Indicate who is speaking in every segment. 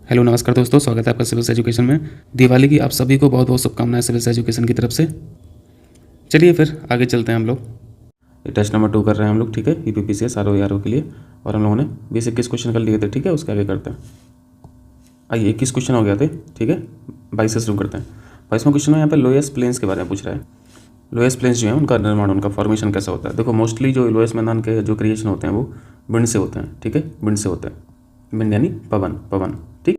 Speaker 1: Hello नमस्कार दोस्तों, स्वागत है आपका सिविल्स एजुकेशन में। दिवाली की आप सभी को बहुत बहुत शुभकामनाएं सिविल्स एजुकेशन की तरफ से। चलिए फिर आगे चलते हैं हम लोग। टेस्ट नंबर 2 कर रहे हैं हम लोग, ठीक है, ईपीपीसीएस आरओ के लिए। और हम लोगों ने 20-21 क्वेश्चन कर लिए थे, ठीक है। उसके आगे करते हैं। आइए 21 क्वेश्चन हो गया थे, ठीक है। 22 से शुरू करते हैं। 22वां क्वेश्चन है यहाँ पे लोएस्ट प्लेन्स के बारे में पूछ रहा है। लोएस्ट प्लेन्स जो है उनका निर्माण, उनका फॉर्मेशन कैसा होता है। देखो मोस्टली जो लोएस्ट मैदान के जो क्रिएशन होते हैं वो विंड से होते हैं, ठीक है, विंड से होते हैं। विंड यानी पवन, ठीक।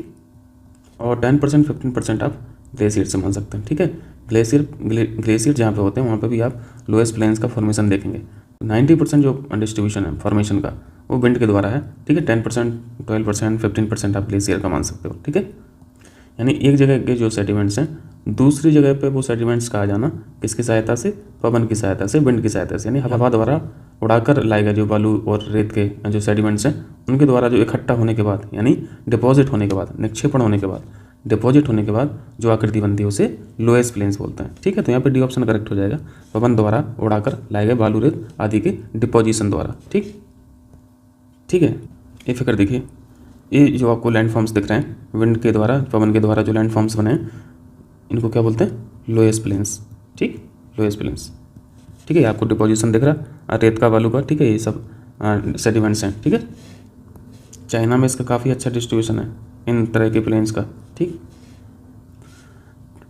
Speaker 1: और 10% 15% आप ग्लेशियर से मान सकते हैं, ठीक है। ग्लेशियर जहाँ पे होते हैं वहाँ पे भी आप लोएस्ट प्लेन्स का फॉर्मेशन देखेंगे। 90% जो डिस्ट्रीब्यूशन है फॉर्मेशन का वो विंड के द्वारा है, ठीक है। 10%, 12%, 15% आप ग्लेशियर का मान सकते हो, ठीक है। यानी एक जगह के जो सेडिमेंट्स हैं दूसरी जगह पे वो सेडिमेंट्स का आ जाना किसकी सहायता से, पवन की सहायता से, विंड की सहायता से, यानी हवा द्वारा उड़ाकर लाएगा जो बालू और रेत के जो सेडिमेंट्स हैं उनके द्वारा जो इकट्ठा होने के बाद, यानी डिपॉजिट होने के बाद, निक्षेपण होने के बाद, डिपॉजिट होने के बाद जो आकृति बनती है उसे लोएस्ट प्लेन्स बोलते हैं, ठीक है। तो यहाँ पे डी ऑप्शन करेक्ट हो जाएगा, पवन द्वारा उड़ाकर लाए गए बालू रेत आदि के डिपोजिशन द्वारा, ठीक है। ये फिगर देखिए, ये जो आपको लैंड फॉर्म्स दिख रहे हैं विंड के द्वारा, पवन के द्वारा जो लैंड फॉर्म्स बने हैं इनको क्या बोलते हैं, लोएस्ट प्लेन्स, ठीक, लोएस्ट प्लेन्स, ठीक है। आपको डिपोजिशन दिख रहा रेत का, बालू का, ठीक है। ये सब सेडिमेंट्स हैं, ठीक है। चाइना में इसका काफ़ी अच्छा डिस्ट्रीब्यूशन है इन तरह के प्लेन्स का, ठीक।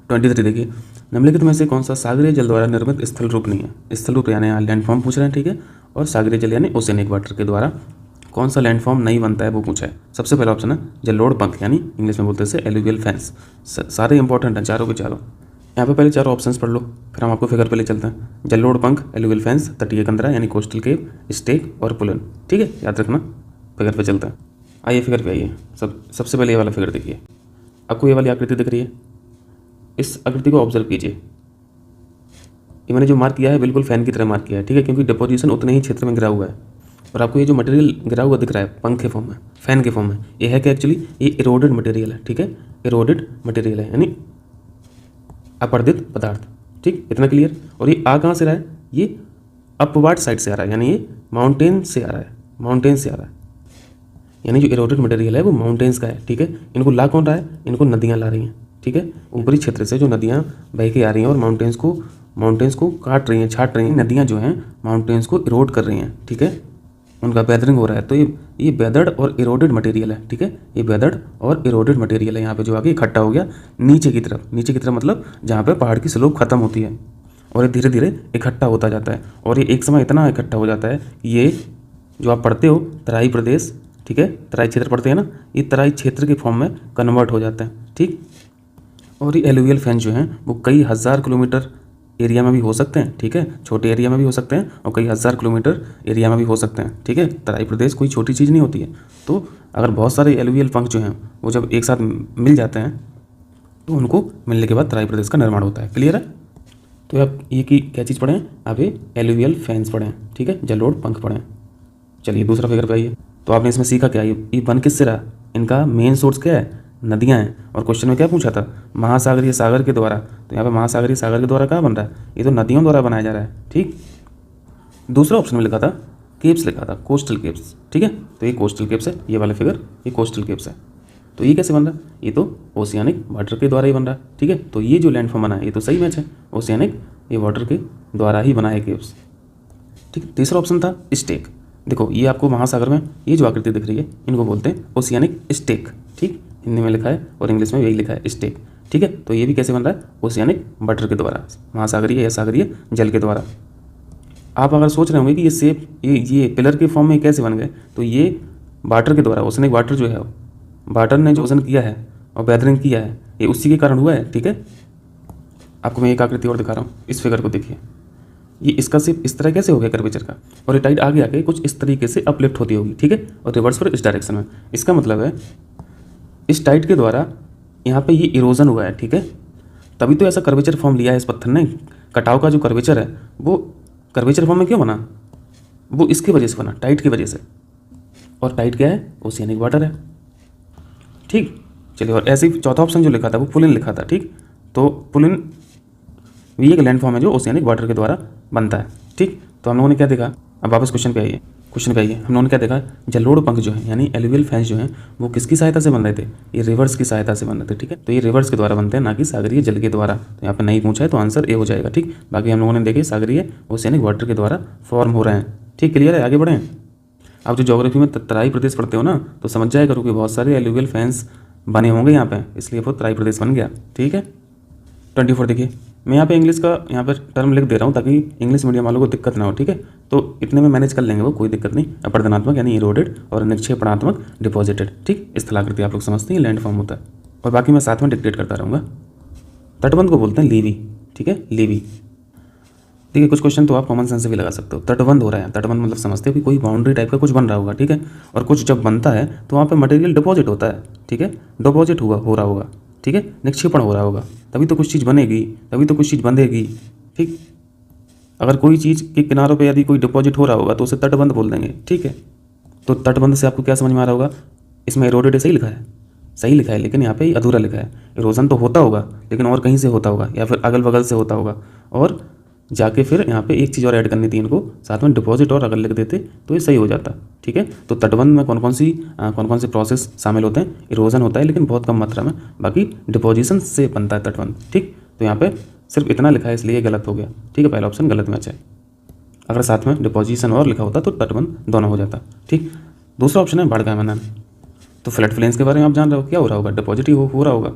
Speaker 1: 23 देखिए, निम्नलिखित में से कौन सा सागरीय जल द्वारा निर्मित स्थल रूप नहीं है। स्थल रूप यानी यहाँ लैंड फॉर्म पूछ रहे हैं, ठीक है। और सागरीय जल यानी ओसेनिक वाटर के द्वारा कौन सा लैंड फॉर्म नहीं बनता है वो पूछा है। सबसे पहला ऑप्शन है जलोढ़ पंख, यानी इंग्लिश में बोलते हैं एलुवियल फैंस। सारे इंपॉर्टेंट हैं चारों के चारों। यहाँ पे पहले चारों ऑप्शंस पढ़ लो, फिर हम आपको फिगर पे ले चलते हैं। जलोढ़ पंख, एलुवियल फैंस, तटीय कंदरा यानी कोस्टल केव, स्टेक और पुलन, ठीक है, याद रखना। फिगर पे चलते हैं। आइए फिगर पे आइए। सबसे पहले ये वाला फिगर देखिए, आपको ये वाली आकृति दिख रही है। इस आकृति को ऑब्जर्व कीजिए। ये मैंने जो मार्क किया है बिल्कुल फैन की तरह मार्क किया है, ठीक है, क्योंकि डिपोजिशन उतने ही क्षेत्र में गिरा हुआ है। और आपको ये जो मटेरियल गिरा हुआ दिख रहा है पंख के फॉर्म में, फैन के फॉर्म में, ये है कि एक्चुअली ये इरोडेड मटेरियल है, ठीक है। इरोडेड मटेरियल है यानी अपर्दित पदार्थ, ठीक, इतना क्लियर। और ये आ कहाँ से रहा है, ये अपवर्ड साइड से आ रहा है, यानी ये माउंटेन से आ रहा है, माउंटेन से आ रहा है। यानी जो इरोडेड मटेरियल है वो माउंटेन्स का है, ठीक है। इनको ला कौन रहा है, इनको नदियाँ ला रही हैं, ठीक है। ऊपरी क्षेत्र से जो नदियाँ बह के आ रही हैं और माउंटेन्स को काट रही हैं, छाट रही हैं। नदियाँ जो हैं माउंटेन्स को इरोड कर रही हैं, ठीक है, उनका वेदरिंग हो रहा है। तो ये वेदर्ड और इरोडेड मटेरियल है, ठीक है। ये वेदर्ड और इरोडेड मटेरियल है। यहाँ पे जो आगे इकट्ठा हो गया नीचे की तरफ मतलब जहाँ पे पहाड़ की स्लोप खत्म होती है और ये धीरे धीरे इकट्ठा होता जाता है। और ये एक समय इतना इकट्ठा हो जाता है, ये जो आप पढ़ते हो तराई प्रदेश, ठीक है, तराई क्षेत्र पढ़ते हैं ना, ये तराई क्षेत्र के फॉर्म में कन्वर्ट हो जाता है, ठीक। और ये एलुवियल फैन जो हैं वो कई हज़ार किलोमीटर एरिया में भी हो सकते हैं, ठीक है, छोटे एरिया में भी हो सकते हैं और कई हज़ार किलोमीटर एरिया में भी हो सकते हैं, ठीक है। तराई प्रदेश कोई छोटी चीज़ नहीं होती है। तो अगर बहुत सारे एलुवियल पंख जो हैं वो जब एक साथ मिल जाते हैं तो उनको मिलने के बाद तराई प्रदेश का निर्माण होता है। क्लियर है। तो आप ये की क्या चीज़ पढ़ें, आप ये एलुवियल फैंस पढ़ें, ठीक है, जलोढ़ पंख पढ़ें। चलिए दूसरा फिगर पे आइए। तो आपने इसमें सीखा क्या, ये बन किससे रहा, इनका मेन सोर्स क्या है, नदियाँ हैं। और क्वेश्चन में क्या पूछा था, महासागरीय सागर के द्वारा। तो यहाँ पे महासागरीय सागर के द्वारा कहाँ बन रहा है, ये तो नदियों द्वारा बनाया जा रहा है, ठीक। दूसरा ऑप्शन में लिखा था केप्स, लिखा था कोस्टल केप्स, ठीक है। तो ये कोस्टल केप्स है, ये वाला फिगर ये कोस्टल केप्स है। तो ये कैसे बन रहा है, ये तो ओशियानिक वाटर के द्वारा ही बन रहा है, ठीक है। तो ये जो लैंडफॉर्म बना है ये तो सही मैच है, ओशियानिक ये वाटर के द्वारा ही बना है केप्स, ठीक। तीसरा ऑप्शन था स्टेक। देखो ये आपको महासागर में ये जो आकृति दिख रही है इनको बोलते हैं ओशियानिक स्टेक, ठीक, हिंदी में लिखा है और इंग्लिश में यही लिखा है स्टेक, ठीक है। तो ये भी कैसे बन रहा है, ओशियानिक वाटर के द्वारा, महासागरीय या सागरीय जल के द्वारा। आप अगर सोच रहे होंगे कि ये शेप ये पिलर के फॉर्म में कैसे बन गए, तो ये वाटर के द्वारा, ओशियानिक वाटर जो है वाटर ने जो ओजन किया है और वेदरिंग किया है ये उसी के कारण हुआ है, ठीक है। आपको मैं एक आकृति और दिखा रहा हूँ, इस फिगर को देखिए। ये इसका सिर्फ इस तरह कैसे हो गया कर्वेचर का, और ये टाइट आगे आके कुछ इस तरीके से अपलिफ्ट होती होगी, ठीक है, और रिवर्स पर इस डायरेक्शन में। इसका मतलब है इस टाइट के द्वारा यहाँ पे ये इरोजन हुआ है, ठीक है, तभी तो ऐसा कर्वेचर फॉर्म लिया है इस पत्थर ने। कटाव का जो कर्वेचर है वो कर्वेचर फॉर्म में क्यों बना, वो इसकी वजह से बना, टाइट की वजह से। और टाइट क्या है, ओशियानिक वाटर है, ठीक। चलिए, और ऐसे ही चौथा ऑप्शन जो लिखा था वो पुलिन लिखा था, ठीक। तो पुलिन भी एक लैंड फॉर्म है जो ओशियानिक वाटर के द्वारा बनता है, ठीक। तो हम लोगों ने क्या देखा, अब वापस क्वेश्चन पे आइए। हम लोगों ने क्या देखा, जलोढ़ पंख जो है यानी एलुवियल फैंस जो हैं वो किसकी सहायता से बन रहे थे, ये रिवर्स की सहायता से बन रहे थे। ठीक है, तो ये रिवर्स के द्वारा बनते हैं, ना कि सागरीय जल के द्वारा। तो यहाँ पे नहीं पूछा है तो आंसर ए हो जाएगा। ठीक, बाकी हम लोगों ने देखे सागरीय ओशियनिक वाटर के द्वारा फॉर्म हो रहे हैं। ठीक, क्लियर है, आगे बढ़ें। आप जो ज्योग्राफी में तराई प्रदेश पढ़ते हो ना, तो समझ जाया करो कि बहुत सारे एलुवियल फैंस बने होंगे यहाँ पे, इसलिए वो तराई प्रदेश बन गया। ठीक है, 24 देखिए, मैं यहाँ पे इंग्लिश का यहाँ पर टर्म लिख दे रहा हूँ ताकि इंग्लिश मीडियम वालों को दिक्कत ना हो। ठीक है, तो इतने में मैनेज कर लेंगे वो, कोई दिक्कत नहीं। अपर्दनात्मक यानी इरोडेड और निक्षेपणात्मक डिपॉजिटेड। ठीक, स्थलाकृति आप लोग समझते हैं, लैंड फॉर्म होता है। और बाकी मैं साथ में डिक्टेट करता रहूँगा। तटबंध को बोलते हैं लीवी। ठीक है, लीवी। देखिए, कुछ क्वेश्चन तो आप कॉमन सेंस से भी लगा सकते हो। तटबंध हो रहा है, तटबंध मतलब समझते हो कि कोई बाउंड्री टाइप का कुछ बन रहा होगा। ठीक है, और कुछ जब बनता है तो वहाँ पे मटेरियल डिपॉजिट होता है। ठीक है, डिपॉजिट हो रहा होगा। ठीक है, निक्षेपण हो रहा होगा, तभी तो कुछ चीज़ बनेगी, तभी तो कुछ चीज़ बंधेगी। ठीक, अगर कोई चीज़ के किनारों पे यदि कोई डिपॉजिट हो रहा होगा तो उसे तटबंध बोल देंगे। ठीक है, तो तटबंध से आपको क्या समझ में आ रहा होगा, इसमें इरोडेड सही लिखा है, सही लिखा है, लेकिन यहाँ पे अधूरा लिखा है। इरोजन तो होता होगा लेकिन और कहीं से होता होगा या फिर अगल बगल से होता होगा, और जाके फिर यहाँ पे एक चीज़ और ऐड करनी थी इनको, साथ में डिपॉजिट और अगर लिख देते तो ये सही हो जाता। ठीक है, तो तटबंध में कौन कौन से प्रोसेस शामिल होते हैं, इरोजन होता है लेकिन बहुत कम मात्रा में, बाकी डिपोजिशन से बनता है तटबंध। ठीक, तो यहाँ पे सिर्फ इतना लिखा है इसलिए गलत हो गया। ठीक है, पहला ऑप्शन गलत मैच है। अगर साथ में डिपोजिशन और लिखा होता तो तटबंध दोनों हो जाता। ठीक, दूसरा ऑप्शन है बाढ़ का मैदान। तो फ्लड प्लेन्स के बारे में आप जान रहे हो, क्या हो रहा होगा, डिपॉजिट ही हो रहा होगा।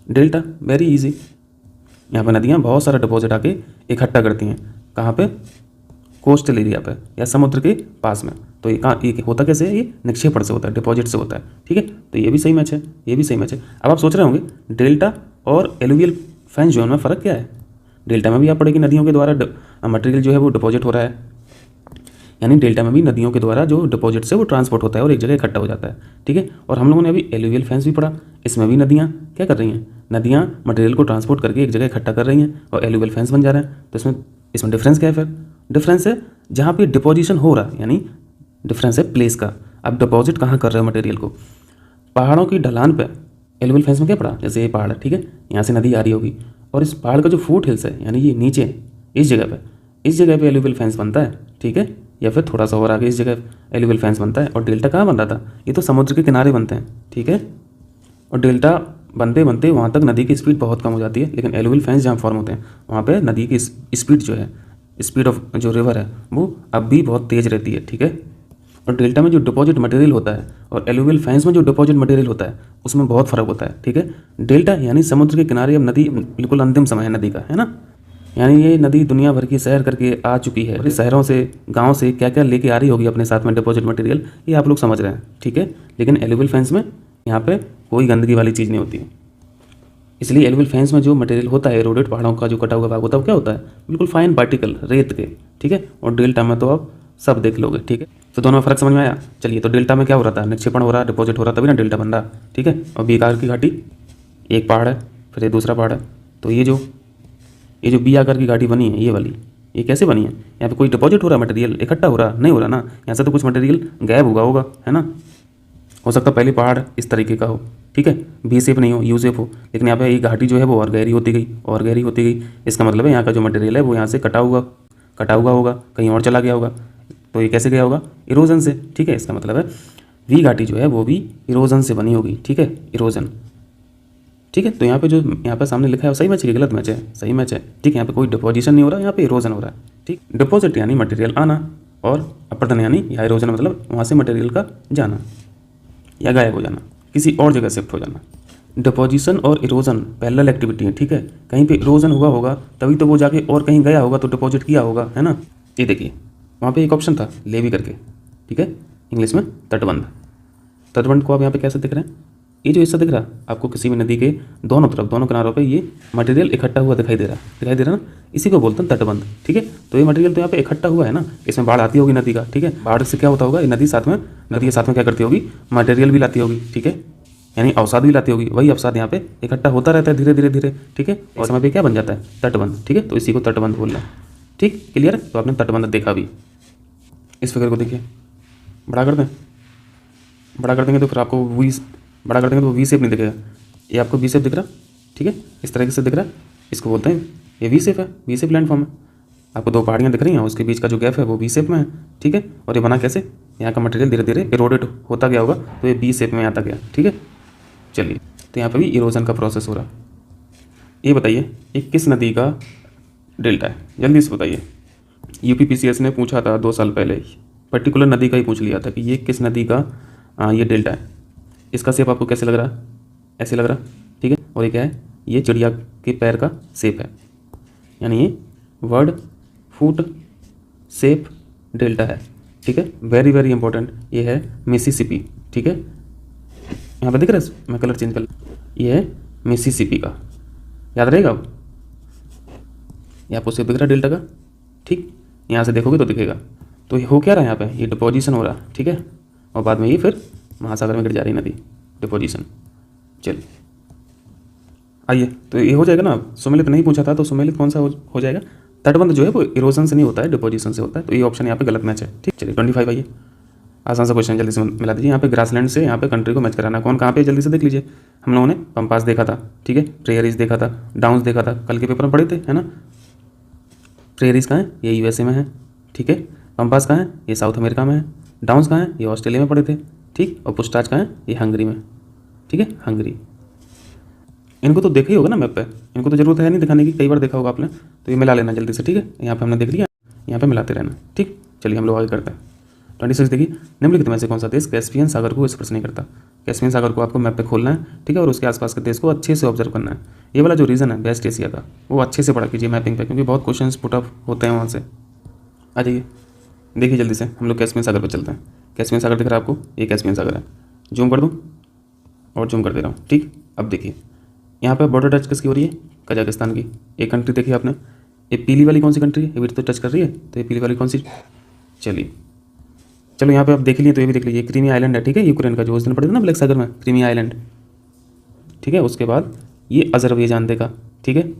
Speaker 1: डेल्टा, वेरी इजी, यहाँ पे नदियाँ बहुत सारा डिपॉजिट आके इकट्ठा करती हैं। कहाँ पे, कोस्टल एरिया पे या समुद्र के पास में। तो ये होता कैसे है, ये निक्षेपण से होता है, डिपॉजिट से होता है। ठीक है, तो ये भी सही मैच है, ये भी सही मैच है। अब आप सोच रहे होंगे डेल्टा और एलुवियल फैंस जो है फ़र्क क्या है। डेल्टा में भी आप पढ़ेगी नदियों के द्वारा मटेरियल जो है वो डिपॉजिट हो रहा है, यानी डेल्टा में भी नदियों के द्वारा जो डिपॉजिट से वो ट्रांसपोर्ट होता है और एक जगह इकट्ठा हो जाता है। ठीक है, और हम लोगों ने अभी एलुवियल फैंस भी पढ़ा, इसमें भी नदियाँ क्या कर रही हैं, नदियाँ मटेरियल को ट्रांसपोर्ट करके एक जगह इकट्ठा कर रही हैं और एलुवियल फैंस बन जा रहे हैं। तो इसमें डिफरेंस क्या है, फिर डिफरेंस है जहाँ पे डिपोजिशन हो रहा है, यानी डिफरेंस है प्लेस का। अब डिपॉजिट कहाँ कर रहे हो मटेरियल को, पहाड़ों की ढलान पे। एलुवियल फैंस में क्या पड़ा, जैसे ये पहाड़ है, ठीक है, यहाँ से नदी आ रही होगी और इस पहाड़ का जो फुट हिल्स है यानी ये नीचे इस जगह पे एलुवियल फैंस बनता है। ठीक है, या फिर थोड़ा सा और आगे इस जगह एलुवियल फैंस बनता है। और डेल्टा कहाँ बन रहा था, ये तो समुद्र के किनारे बनते हैं। ठीक है, और डेल्टा बनते बनते वहाँ तक नदी की स्पीड बहुत कम हो जाती है, लेकिन एलुवियल फैंस जहाँ फॉर्म होते हैं वहाँ पे नदी की स्पीड जो है, स्पीड ऑफ जो रिवर है वो अब भी बहुत तेज़ रहती है। ठीक है, और डेल्टा में जो डिपॉजिट मटेरियल होता है और एलुवियल फैंस में जो डिपॉजिट मटेरियल होता है उसमें बहुत फ़र्क होता है। ठीक है, डेल्टा यानी समुद्र के किनारे अब नदी बिल्कुल अंतिम समय है नदी का, है ना, यानी ये नदी दुनिया भर की सैर करके आ चुकी है। शहरों से, गांव से क्या क्या लेके आ रही होगी अपने साथ में डिपॉजिट मटेरियल, ये आप लोग समझ रहे हैं। ठीक है, लेकिन एलुवियल फैंस में यहाँ पे कोई गंदगी वाली चीज़ नहीं होती है, इसलिए एलुवियल फैंस में जो मटेरियल होता है, एरोडेड पहाड़ों का जो कटा हुआ भाग होता है वो क्या होता है, बिल्कुल फाइन पार्टिकल रेत के। ठीक है, और डेल्टा में तो आप सब देख लोगे। ठीक है, तो दोनों में फ़र्क समझ में आया। चलिए, तो डेल्टा में क्या हो रहा था, निक्षेपण हो रहा, डिपॉजिट हो रहा, तभी ना डेल्टा बन रहा। ठीक है, और बी आकार की घाटी, एक पहाड़ है फिर ये दूसरा पहाड़ है, तो ये जो बी आकार की घाटी बनी है ये वाली, ये कैसे बनी है, यहाँ पे कोई डिपॉजिट हो रहा, मटेरियल इकट्ठा हो रहा, नहीं हो रहा ना, यहाँ से तो कुछ मटेरियल गायब होगा, है ना। हो सकता है पहले पहाड़ इस तरीके का हो, ठीक है, बी शेप नहीं हो, यू शेप हो, लेकिन यहाँ पे ये घाटी जो है वो और गहरी होती गई। इसका मतलब है यहाँ का जो मटेरियल है वो यहाँ से कटा हुआ होगा, कहीं और चला गया होगा। तो ये कैसे गया होगा, इरोजन से। ठीक है, इसका मतलब है वी घाटी जो है वो भी इरोजन से बनी होगी। ठीक है, इरोजन। ठीक है, तो यहाँ पे सामने लिखा है सही मैच है, गलत मैच है, सही मैच है। ठीक है, यहाँ पे कोई डिपोजिशन नहीं हो रहा, यहाँ पे इरोजन हो रहा है। ठीक, डिपॉजिट यानी मटेरियल आना और अपरदन यानी या इरोजन मतलब वहाँ से मटेरियल का जाना या गायब हो जाना, किसी और जगह शिफ्ट हो जाना। डिपोजिशन और इरोजन पैरेलल एक्टिविटी है। ठीक है, कहीं पे इरोजन हुआ होगा तभी तो वो जाके और कहीं गया होगा तो डिपॉजिट किया होगा, है ना। ये देखिए वहाँ पे एक ऑप्शन था लेवी करके, ठीक है, इंग्लिश में तटबंध को आप यहाँ पे कैसे दिख रहे हैं, ये जो हिस्सा दिख रहा है आपको, किसी भी नदी के दोनों किनारों पे ये मटेरियल इकट्ठा हुआ दिखाई दे रहा ना, इसी को बोलते हैं तटबंध। ठीक है, तो ये मटेरियल तो यहाँ पे इकट्ठा हुआ है ना, इसमें बाढ़ आती होगी नदी का। ठीक है, बाढ़ से क्या होता होगा, ये नदी के साथ में क्या करती होगी, मटेरियल भी लाती होगी। ठीक है, यानी अवसाद भी लाती होगी, वही अवसाद यहाँ पे इकट्ठा होता रहता है धीरे धीरे। ठीक है, और समय पे क्या बन जाता है, तटबंध। ठीक है, तो इसी को तटबंध बोल रहे हैं। ठीक, क्लियर है, तो आपने तटबंध देखा भी। इस फिगर को देखिए, बड़ा कर देंगे तो फिर आपको बड़ा कर देंगे तो वी शेप नहीं दिखेगा, ये आपको वी शेप दिख रहा। ठीक है, इस तरीके से दिख रहा है, इसको बोलते हैं ये वी शेप है, वी शेप लैंड फॉर्म है। आपको दो पहाड़ियाँ दिख रही हैं, उसके बीच का जो गैप है वो वी शेप में है, ठीक है। और ये बना कैसे, यहाँ का मटेरियल धीरे धीरे इरोडेड होता गया होगा तो ये वी शेप में आता गया, ठीक है। चलिए, तो यहाँ पर भी इरोजन का प्रोसेस हो रहा। ये बताइए ये किस नदी का डेल्टा है, जल्दी से बताइए। यूपीपीसीएस ने पूछा था 2 साल पहले, पर्टिकुलर नदी का ही पूछ लिया था कि ये किस नदी का ये डेल्टा है। इसका शेप आपको कैसे लग रहा है, ऐसे लग रहा, ठीक है। और ये क्या है, ये चिड़िया के पैर का शेप है, यानी ये वर्ड फुट शेप डेल्टा है, ठीक है। वेरी वेरी इंपॉर्टेंट, ये है मिसिसिपी, ठीक है। यहाँ पे दिख रहा है, मैं कलर चेंज कर, ये है मिसिसिपी का, याद रहेगा अब। ये आपको शेप दिख रहा है डेल्टा का, ठीक। यहाँ से देखोगे तो दिखेगा। तो ये हो क्या रहा है यहाँ पे, ये डिपोजिशन हो रहा, ठीक है। और बाद में ये फिर महासागर में गिर जा रही नदी, डिपोजिशन। चलिए आइए, तो ये हो जाएगा ना। सुमेलित नहीं पूछा था तो सुमेलित कौन सा हो जाएगा, तटबंध जो है वो इरोजन से नहीं होता है, डिपोजिशन से होता है। तो ये ऑप्शन यहाँ पे गलत मैच है, ठीक। चलिए 25 आइए, आसान सा क्वेश्चन जल्दी से मिला दीजिए। यहाँ पे ग्रासलैंड से यहाँ पे कंट्री को मैच कराना, कौन कहाँ पे, जल्दी से देख लीजिए। हम लोगों ने पंपास देखा था, ठीक है, प्रेयरीज देखा था, डाउन्स देखा था, कल के पेपर में पढ़े थे, है ना। प्रेयरीज कहाँ है, ये यूएसए में है, ठीक है। पंपास कहाँ है, ये साउथ अमेरिका में है। डाउन्स कहाँ है, ये ऑस्ट्रेलिया में पढ़े थे, ठीक। और पुस्टाच कहाँ है, ये हंगरी में, ठीक है, हंगरी। इनको तो देखा ही होगा ना मैप पे, इनको तो जरूरत है नहीं दिखाने की, कई बार देखा होगा आपने। तो ये मिला लेना जल्दी से, ठीक है। यहाँ पे हमने देख लिया, यहाँ पे मिलाते रहना, ठीक। चलिए हम लोग आगे करते हैं। 26 देखिए, निम्नलिखित में से कौन सा देश कैस्पियन सागर को स्पर्श नहीं करता। कैस्पियन सागर को आपको मैप पे खोलना है, ठीक है, और उसके आसपास के देश को अच्छे से ऑब्जर्व करना है। ये वाला जो रीजन है वेस्ट एशिया का, वो अच्छे से पढ़ा कीजिए मैपिंग पे, क्योंकि बहुत क्वेश्चन पुट अप होते हैं वहाँ से। आ जाइए, देखिए जल्दी से हम लोग कैस्पियन सागर पर चलते हैं। कैस्पियन सागर दिख रहा है आपको, ये कैस्पियन सागर है। जूम कर दूँ और जूम कर दे रहा हूँ, ठीक। अब देखिए यहाँ पे बॉर्डर टच किसकी हो रही है, कजाकिस्तान की। एक कंट्री देखी आपने, ये पीली वाली कौन सी कंट्री है, ये भी तो टच कर रही है, तो ये पीली वाली कौन सी। चलिए चलो यहाँ पे आप देख लिए, तो ये भी देख लीजिए, क्रीमी आइलैंड है, ठीक है, यूक्रेन का, जो उस दिन पड़े थे ना ब्लैक सागर में, क्रीमी आइलैंड, ठीक है। उसके बाद ये अजरबैजान देखा, ठीक है,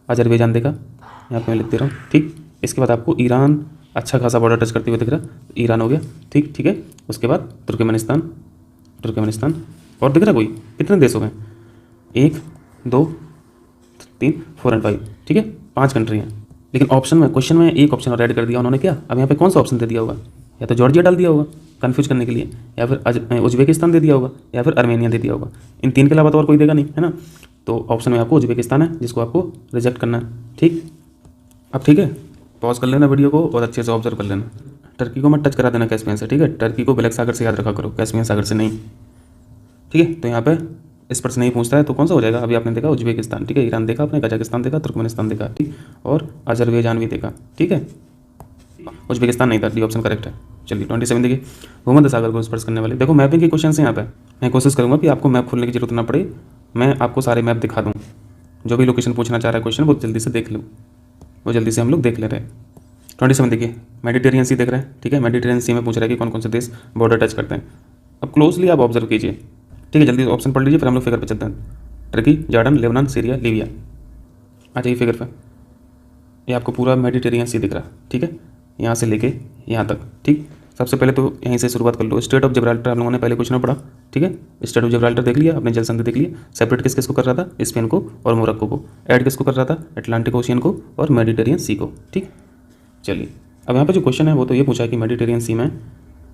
Speaker 1: अजरबैजान देखा, यहाँ पे मैं लिख दे रहा हूँ, ठीक। इसके बाद आपको ईरान अच्छा खासा बॉर्डर टच करते हुए दिख रहा, ईरान हो गया, ठीक, ठीक है। उसके बाद तुर्कमेनिस्तान, तुर्कमेनिस्तान, और दिख रहा कोई, कितने देश हो गए, 1 2 3 4 और 5, ठीक है, 5 कंट्री हैं। लेकिन ऑप्शन में, क्वेश्चन में एक ऑप्शन और ऐड कर दिया उन्होंने, क्या। अब यहाँ पे कौन सा ऑप्शन दे दिया होगा, या तो जॉर्जिया डाल दिया होगा कंफ्यूज करने के लिए, या फिर उज्बेकिस्तान दे दिया होगा, या फिर अर्मेनिया दे दिया होगा। इन 3 के अलावा तो और कोई देगा नहीं, है ना। तो ऑप्शन में आपको उज्बेकिस्तान है, जिसको आपको रिजेक्ट करना है, ठीक। अब ठीक है, पॉज कर लेना वीडियो को और अच्छे से ऑब्जर्व कर लेना। टर्की को मत टच करा देना कैस्पियन से, ठीक है। टर्की को ब्लैक सागर से याद रखा करो, कैस्पियन सागर से नहीं, ठीक है। तो यहाँ पे इस पर से नहीं पूछता है तो कौन सा हो जाएगा, अभी आपने देखा उज्बेकिस्तान, ठीक है, ईरान देखा आपने, कजाकिस्तान देखा, तुर्कमेनिस्तान देखा, ठीक, और अजरबैजान भी देखा, ठीक है। उज्बेकिस्तान नहीं था, डी ऑप्शन करेक्ट है। चलिए 27 देखिए, भूमध्य सागर को स्पर्श करने वाले, देखो मैपिंग के क्वेश्चन हैं यहाँ पे। मैं कोशिश करूँगा कि आपको मैप खोलने की जरूरत ना पड़े, मैं आपको सारे मैप दिखा दूँ। जो भी लोकेशन पूछना चाह रहा है क्वेश्चन, वो जल्दी से देख लूँ, वो जल्दी से हम लोग देख ले रहे हैं। 27 देखिए, मेडिटेरियन सी देख रहे हैं, ठीक है। मेडिटेरियन सी में पूछ रहा है कि कौन कौन से देश बॉर्डर टच करते हैं। अब क्लोजली आप ऑब्जर्व कीजिए, ठीक है, जल्दी ऑप्शन पढ़ लीजिए, फिर हम लोग फिगर पे चलते हैं। Turkey, Jordan, Lebanon, Syria, Libya. आ जाइए फिगर पे, ये आपको पूरा मेडिटेरियन सी दिख रहा है, ठीक है, यहाँ से लेके यहाँ तक, ठीक। सबसे पहले तो यहीं से शुरुआत कर लो। स्टेट ऑफ जिब्राल्टर आप लोगों ने पहले क्वेश्चन में पढ़ा, ठीक है। स्टेट ऑफ जिब्राल्टर देख लिया अपने, जल संधि देख लिया। सेपरेट किस किस को कर रहा था, स्पेन को और मोरक्को को। ऐड किसको कर रहा था, अटलांटिक ओशियन को और मेडिटेरियन सी को, ठीक। चलिए अब यहाँ पर जो क्वेश्चन है वो तो ये पूछा है कि मेडिटेरियन सी में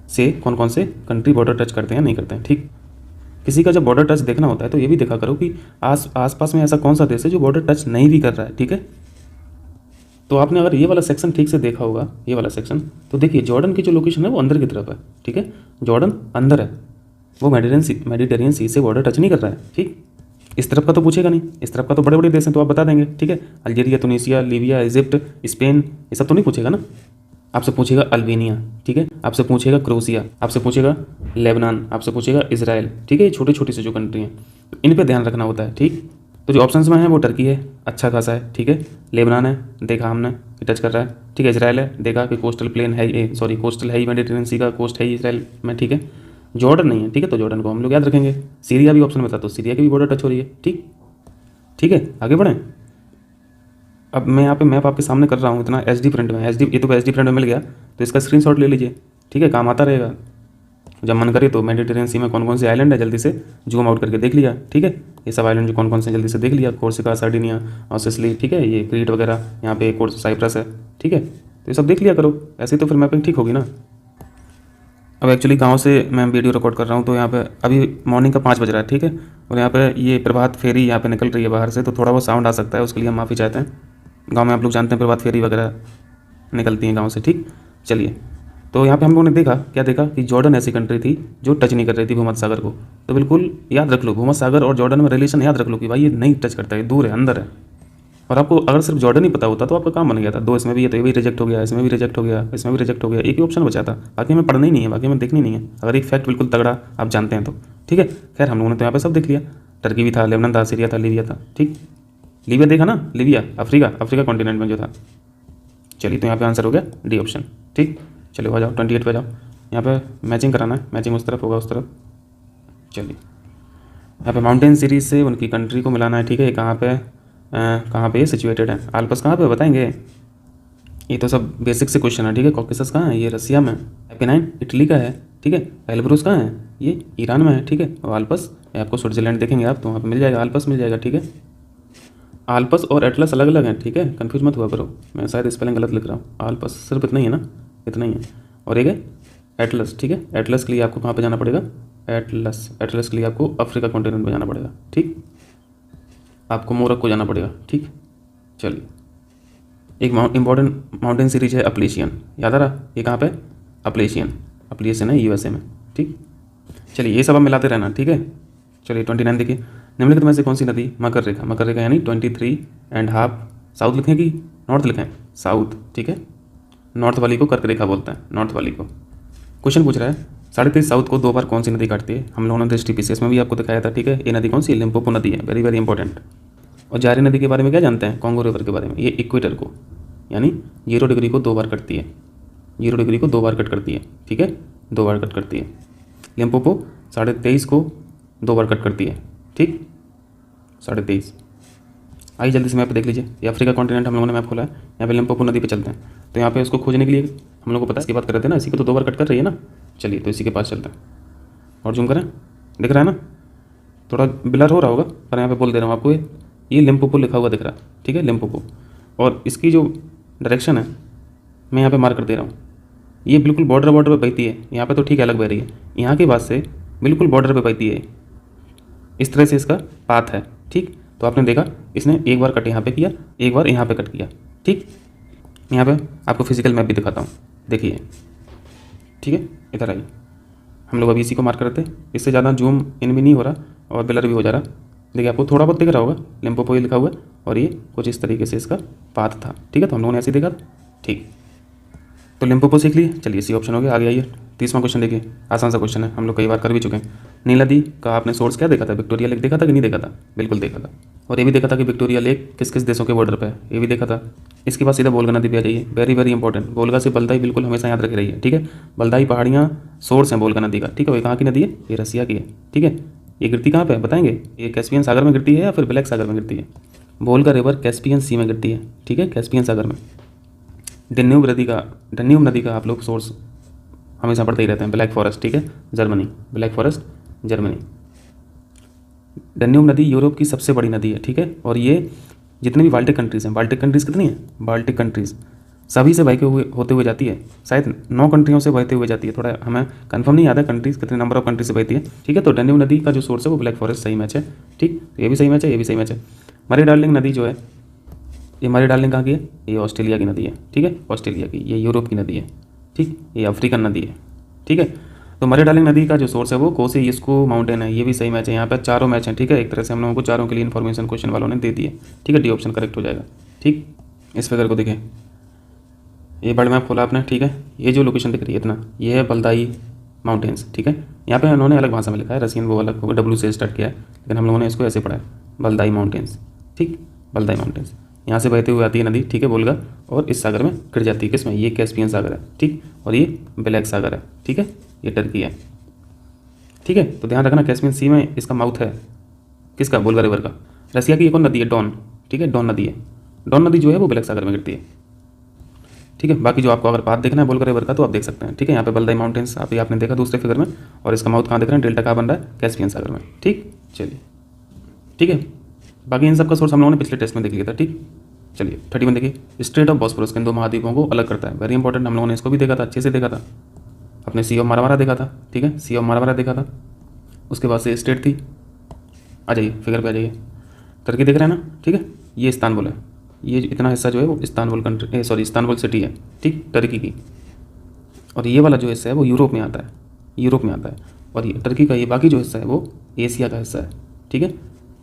Speaker 1: से कौन कौन से कंट्री बॉर्डर टच करते हैं नहीं करते हैं, ठीक। किसी का जब बॉर्डर टच देखना होता है तो ये भी देखा करो कि आसपास में ऐसा कौन सा देश है जो बॉर्डर टच नहीं भी कर रहा है, ठीक है। तो आपने अगर ये वाला सेक्शन ठीक से देखा होगा, ये वाला सेक्शन, तो देखिए जॉर्डन की जो लोकेशन है वो अंदर की तरफ है, ठीक है। जॉर्डन अंदर है, वो मेडिटेरियन सी से बॉर्डर टच नहीं कर रहा है, ठीक। इस तरफ का तो पूछेगा नहीं, इस तरफ का तो बड़े बड़े देश हैं तो आप बता देंगे, ठीक है। अल्जीरिया, तुनीसिया, लीबिया, इजिप्ट, स्पेन, ये सब तो नहीं पूछेगा ना। आपसे पूछेगा अल्बेनिया, ठीक है, आपसे पूछेगा क्रोशिया, आपसे पूछेगा लेबनान, आपसे पूछेगा इजराइल, ठीक है। ये छोटी छोटी सी जो कंट्री हैं तो इन पे ध्यान रखना होता है, ठीक। तो जो ऑप्शंस में है वो टर्की है, अच्छा खासा है, ठीक है। लेबनान है, देखा हमने कि टच कर रहा है, ठीक है। इजराइल है, देखा कि कोस्टल प्लेन है, सॉरी कोस्टल है ही, मेडिटेरियन सी का कोस्ट है ही इजराइल में, ठीक है। जॉर्डन नहीं है, ठीक है, तो जॉर्डन को हम लोग याद रखेंगे। सीरिया भी ऑप्शन में था तो सीरिया की भी बॉर्डर टच हो रही है, ठीक, ठीक है। आगे बढ़ें। अब मैं यहाँ पे मैप आपके सामने कर रहा हूँ, इतना एचडी प्रिंट में, ये तो एचडी प्रिंट में मिल गया, तो इसका स्क्रीनशॉट ले लीजिए, ठीक है, काम आता रहेगा। जब मन करे तो मेडिटेरियन सी में कौन कौन से आइलैंड है जल्दी से जूम आउट करके देख लिया, ठीक है। ये सब आइलैंड जो कौन कौन से जल्दी से देख लिया, कोर्सिका, सार्डिनिया और सिसिली, ठीक है, ये क्रीट वगैरह, यहाँ पे कोर्स साइप्रस है, ठीक है, तो ये सब देख लिया करो, ऐसे तो फिर मैपिंग ठीक होगी ना। अब एक्चुअली गांव से मैं वीडियो रिकॉर्ड कर रहा हूँ, तो यहाँ पे अभी मॉर्निंग का 5 बज रहा है, ठीक है, और यहाँ पे ये प्रभात फेरी यहाँ पे निकल रही है बाहर से, तो थोड़ा बहुत साउंड आ सकता है, उसके लिए हम माफ़ी चाहते हैं। गांव में आप लोग जानते हैं प्रभात फेरी वगैरह निकलती हैं गांव से, ठीक। चलिए, तो यहाँ पे हम लोगों ने देखा, क्या देखा कि जॉर्डन ऐसी कंट्री थी जो टच नहीं कर रही थी भूमध्य सागर को। तो बिल्कुल याद रख लो, भूमध्य सागर और जॉर्डन में रिलेशन याद रख लो कि भाई ये नहीं टच करता है, दूर है, अंदर है। और आपको अगर सिर्फ जॉर्डन ही पता होता तो आपका काम बन गया था, 2 इसमें भी है तो ये भी रिजेक्ट हो गया, इसमें भी रिजेक्ट हो गया, इसमें भी रिजेक्ट हो गया, एक ही ऑप्शन बचा था, बाकी हमें पढ़ना ही नहीं है, बाकी हमें देखनी नहीं है, अगर एक फैक्ट बिल्कुल तगड़ा आप जानते हैं तो, ठीक है। खैर हम लोगों ने तो यहाँ पे सब देख लिया, टर्की भी था, लेबनान था, सीरिया था, लीबिया था, ठीक। लीबिया देखा ना, लीबिया अफ्रीका कॉन्टिनेंट में जो था। चलिए, तो यहाँ पे आंसर हो गया डी ऑप्शन, ठीक। चलो आ जाओ 28 पे जाओ, यहाँ पे मैचिंग कराना है, मैचिंग उस तरफ होगा, उस तरफ। चलिए, यहाँ पे माउंटेन सीरीज से उनकी कंट्री को मिलाना है, ठीक है। कहाँ पे ये सिचुएटेड है, आल्प्स कहाँ पे बताएंगे, ये तो सब बेसिक से क्वेश्चन है, ठीक है। कॉकेसस कहाँ है, ये रसिया में, एपिनाइन इटली का है, ठीक है। एल्ब्रूस कहाँ है, ये ईरान में है, ठीक है। और आल्प्स आपको स्विट्जरलैंड देखेंगे आप तो वहाँ पे मिल जाएगा, आल्प्स मिल जाएगा, ठीक है। आल्प्स और एटलस अलग अलग हैं, ठीक है, कन्फ्यूज मत हुआ करो, मैं शायद स्पेलिंग गलत लिख रहा हूँ। आल्प्स सिर्फ इतना ही है ना, इतना ही है, और एक है एटलस, ठीक है। एटलस के लिए आपको कहाँ पे जाना पड़ेगा, एटलस के लिए आपको अफ्रीका कॉन्टिनेंट में जाना पड़ेगा, ठीक। आपको मोरक्को जाना पड़ेगा, ठीक। चलिए, एक इंपॉर्टेंट माउंटेन सीरीज है अपलेशियन, याद आ रहा, ये कहाँ पे, अपलेशियन है यूएसए में, ठीक। चलिए, ये सब आप मिलाते रहना, ठीक है। चलिए 29 देखिए, निम्नलिखित में से कौन सी नदी मकर रेखा यानी 23.5 साउथ लिखें कि नॉर्थ लिखें, साउथ, ठीक है। नॉर्थ वाली को कर्क रेखा बोलते हैं, नॉर्थ वाली को। क्वेश्चन पूछ रहा है 23.5 साउथ को 2 बार कौन सी नदी काटती है। हम लोगों ने दृष्टि पीसीएस में भी आपको दिखाया था, ठीक है। ये नदी कौन सी, लिम्पोपो नदी है, वेरी वेरी इंपॉर्टेंट। और जारी नदी के बारे में क्या जानते हैं, कॉन्गो रिवर के बारे में। ये इक्वेटर को यानी 0 डिग्री को 2 बार कटती है, 0 डिग्री को 2 बार कट करती है, ठीक है, 2 बार कट करती है। लिम्पोपो 23.5 को 2 बार कट करती है, ठीक, 23.5। आइए जल्दी से मैप देख लीजिए, ये अफ्रीका कॉन्टिनेंट हम लोगों ने मैप खोला है, यहाँ पे लिम्पोपो नदी पे चलते हैं। तो यहाँ पे उसको खोजने के लिए हम लोग को पता है, इसकी बात कर रहे थे ना, इसी को तो 2 बार कट कर रही है ना। चलिए, तो इसी के पास चलते हैं और जूम करें, दिख रहा है ना, थोड़ा ब्लर हो रहा होगा पर यहाँ पे बोल दे रहा हूँ आपको, ये लिम्पोपो लिखा हुआ दिख रहा है, ठीक है, लिम्पोपो। और इसकी जो डायरेक्शन है मैं यहाँ पे मार्क कर दे रहा हूँ, ये बिल्कुल बॉर्डर पे बहती है, यहाँ पे तो ठीक है अलग बह रही है, यहाँ के बाद से बिल्कुल बॉर्डर पे बहती है, इस तरह से इसका पाथ है, ठीक। तो आपने देखा इसने एक बार कट यहाँ पे किया, एक बार यहाँ पे कट किया, ठीक। यहाँ पे आपको फिजिकल मैप भी दिखाता हूँ, देखिए, ठीक है। इधर आइए, हम लोग अभी इसी को मार्क करते हैं, इससे ज़्यादा जूम इन भी नहीं हो रहा और ब्लर भी हो जा रहा। देखिए, आपको थोड़ा बहुत दिख रहा होगा, लिम्पोपो ही लिखा हुआ है और ये कुछ इस तरीके से इसका पाथ था, ठीक है। तो हम लोगों ने ऐसे ही देखा, ठीक। तो लिम्पोपो सीख लिए। चलिए, सी ऑप्शन हो गया, आगे आइए 30वां क्वेश्चन देखिए, आसान सा क्वेश्चन है, हम लोग कई बार कर भी चुके हैं। नील नदी का आपने सोर्स क्या देखा था, विक्टोरिया लेक देखा था कि नहीं देखा था, बिल्कुल देखा था। और ये भी देखा था कि विक्टोरिया लेक किस किस देशों के बॉर्डर पे है, ये भी देखा था। इसके बाद सीधा बोलगा नदी पे आ जाइए, वेरी वेरी इंपॉर्टेंट, बोलगा से बलदाई बिल्कुल हमेशा याद रखी रही है, ठीक है। बलदाई पहाड़ियाँ सोर्स हैं बोलगा नदी का, ठीक है। ये कहाँ की नदी है, ये रसिया की है, ठीक है। ये गिरती कहाँ पे बताएंगे, ये कैस्पियन सागर में गिरती है या फिर ब्लैक सागर में गिरती है। बोलगा रिवर कैस्पियन सी में गिरती है, ठीक है, कैस्पियन सागर में। डन्यूब नदी का आप लोग सोर्स हमेशा पढ़ते ही रहते हैं, ब्लैक फॉरेस्ट, ठीक है, Germany, black forest Germany. Danube नदी यूरोप की सबसे बड़ी नदी है, ठीक है। और ये जितने भी बाल्टिक कंट्रीज़ हैं, बाल्टिक कंट्रीज़ कितनी हैं, बाल्टिक कंट्रीज़ सभी से बहते हुए होते हुए जाती है, शायद 9 कंट्रियों से बहते हुए जाती है, थोड़ा हमें कंफर्म नहीं याद है कंट्रीज़ कितने नंबर ऑफ कंट्री से बहती है, ठीक है। तो डन्यूब नदी का जो सोर्स है वो ब्लैक फॉरेस्ट, सही मैच है, ठीक। तो ये भी सही मैच है, ये भी सही मैच है। मरी डार्लिंग नदी जो है, ये मरी डार्लिंग कहाँ की है, ये ऑस्ट्रेलिया की नदी है, ठीक है, ऑस्ट्रेलिया की। ये यूरोप की नदी है, ठीक, ये अफ्रीकन नदी है, ठीक है। तो मरी डार्लिंग नदी का जो सोर्स है वो कोसी इसको माउंटेन है, ये भी सही मैच है। यहाँ पर चारों मैच हैं, ठीक है। एक तरह से हम लोगों को चारों के लिए इन्फॉर्मेशन क्वेश्चन वालों ने दे दी है, ठीक है। डी ऑप्शन करेक्ट हो जाएगा, ठीक। इस फिगर को देखें, ये बर्ड मैप खोला आपने, ठीक है। ये जो लोकेशन दिख रही है इतना, ये है बलदाई माउंटेन्स, ठीक है। यहाँ पे उन्होंने अलग भाषा में लिखा है, रसियन वो अलग होगा, W से स्टार्ट किया है, लेकिन हम लोगों ने इसको ऐसे पढ़ा है, बलदाई माउंटेन्स, ठीक, बलदाई माउंटेन्स। यहाँ से बहते हुए आती है नदी, ठीक है, बोलगा, और इस सागर में गिर जाती है, किसमें, ये कैस्पियन सागर है, ठीक। और ये ब्लैक सागर है, ठीक है, ये टर्की है, ठीक है। तो ध्यान रखना कैस्पियन सी में इसका माउथ है, किसका, बोलगा रिवर का। रसिया की एक और नदी है डॉन, ठीक है, डॉन नदी है। डॉन नदी जो है वो ब्लैक सागर में गिरती है, ठीक है। बाकी जो आपको अगर पाथ देखना है बोलगा रिवर का तो आप देख सकते हैं, ठीक है। यहाँ पे बलदाई माउंटेन्स आपने देखा दूसरे फिगर में, और इसका माउथ कहाँ दिख रहा है, डेल्टा कहाँ बन रहा है, कैस्पियन सागर में, ठीक। चलिए ठीक है। बाकी इन सब का सोर्स हम लोगों ने पिछले टेस्ट में देख लिया था। ठीक, चलिए 31 देखिए, स्ट्रेट ऑफ बॉस्फोरस किन दो महाद्वीपों को अलग करता है। वेरी इंपॉर्टेंट, हम लोगों ने इसको भी देखा था, अच्छे से देखा था, अपने सी ऑफ मारामारा देखा था। ठीक है, सी ऑफ मारामारा देखा था। उसके बाद से स्टेट थी, आ जाइए फिगर पे आ जाइए, टर्की देख रहे हैं ना। ठीक है, ये इस्तांबुल है, ये इतना हिस्सा जो है वो Istanbul country, sorry Istanbul city है, ठीक, टर्की की। और ये वाला जो हिस्सा है वो यूरोप में आता है, यूरोप में आता है। और ये टर्की का ये बाकी जो हिस्सा है वो एशिया का हिस्सा है। ठीक है,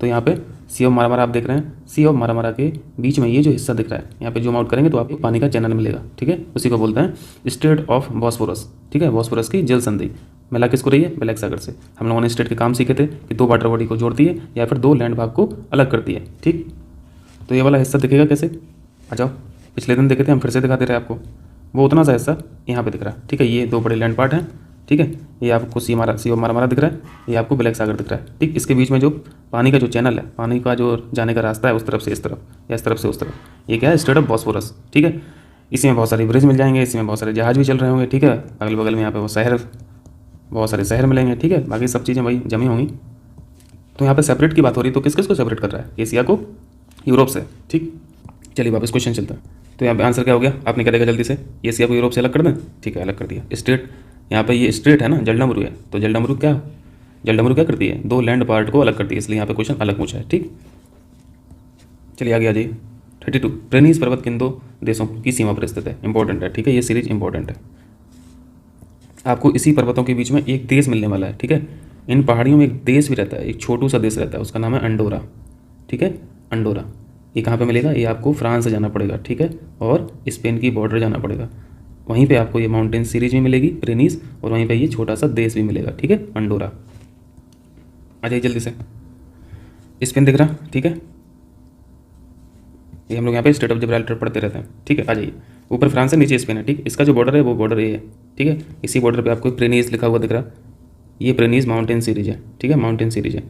Speaker 1: तो यहाँ पे सी ऑफ मारामारा आप देख रहे हैं, सी ऑफ मारामारा के बीच में ये जो हिस्सा दिख रहा है, यहाँ पे जूम आउट करेंगे तो आपको पानी का चैनल मिलेगा। ठीक है, उसी को बोलते हैं स्ट्रेट ऑफ बॉस्फोरस। ठीक है, बॉस्फोरस की जल संधि मिला किसको रही है, ब्लैक सागर से। हम लोगों ने स्टेट के काम सीखे थे कि दो वाटर बॉडी को जोड़ती है या फिर दो लैंड भाग को अलग करती है। ठीक, तो ये वाला हिस्सा दिखेगा कैसे, आ जाओ, पिछले दिन देखे थे हम, फिर से दिखा दे रहे हैं आपको। वो उतना सा हिस्सा यहाँ पे दिख रहा है। ठीक है, ये दो बड़े लैंड पार्ट हैं। ठीक है, ये आपको सी ऑफ मारामारा दिख रहा है, ये आपको ब्लैक सागर दिख रहा है। ठीक, इसके बीच में जो पानी का जो चैनल है, पानी का जो जाने का रास्ता है, उस तरफ से इस तरफ या इस तरफ से उस तरफ, ये क्या है, स्ट्रेट ऑफ बॉस्फोरस। ठीक है, इसी में बहुत सारे ब्रिज मिल जाएंगे, इसी में बहुत सारे जहाज भी चल रहे होंगे। ठीक है, अगल बगल में यहाँ पे वो शहर, बहुत सारे शहर मिलेंगे। ठीक है, बाकी सब चीज़ें वही जमी होंगी। तो यहाँ पे सेपरेट की बात हो रही है, तो किस किस को सेपरेट कर रहा है, एशिया को यूरोप से। ठीक, चलिए वापस क्वेश्चन चलता है। तो यहाँ पे आंसर क्या हो गया, आपने क्या देखा जल्दी से, एशिया को यूरोप से अलग कर दें। ठीक है, अलग कर दिया। स्ट्रेट, यहाँ पे ये स्ट्रेट है ना, जलडमरू है, तो जलडमरू क्या करती है, दो लैंड पार्ट को अलग करती है, इसलिए यहाँ पे क्वेश्चन अलग पूछा है। ठीक, चलिए आगे आ जाइए। 32, प्रेनीज पर्वत किन दो देशों की सीमा पर स्थित है। इंपॉर्टेंट है। ठीक है, ये सीरीज इंपॉर्टेंट है। आपको इसी पर्वतों के बीच में एक देश मिलने वाला है। ठीक है, इन पहाड़ियों में एक देश भी रहता है, एक छोटू सा देश रहता है, उसका नाम है अंडोरा। ठीक है, अंडोरा, ये कहाँ पे मिलेगा, ये आपको फ्रांस से जाना पड़ेगा। ठीक है, और स्पेन की बॉर्डर जाना पड़ेगा, वहीं पे आपको ये माउंटेन सीरीज भी मिलेगी प्रेनीज, और वहीं पे ये छोटा सा देश भी मिलेगा। ठीक है, अंडोरा। आ जाइए जल्दी से, स्पेन दिख रहा। ठीक है, ये हम लोग यहाँ पे स्टेट ऑफ जिब्राल्टर पढ़ते रहते हैं। ठीक है, आ जाइए, ऊपर फ्रांस है, नीचे स्पेन है। ठीक, इसका जो बॉर्डर है वो बॉर्डर ये है। ठीक है, इसी बॉर्डर पे आपको प्रेनीज लिखा हुआ दिख रहा, ये प्रेनीज माउंटेन सीरीज है। ठीक है, माउंटेन सीरीज है,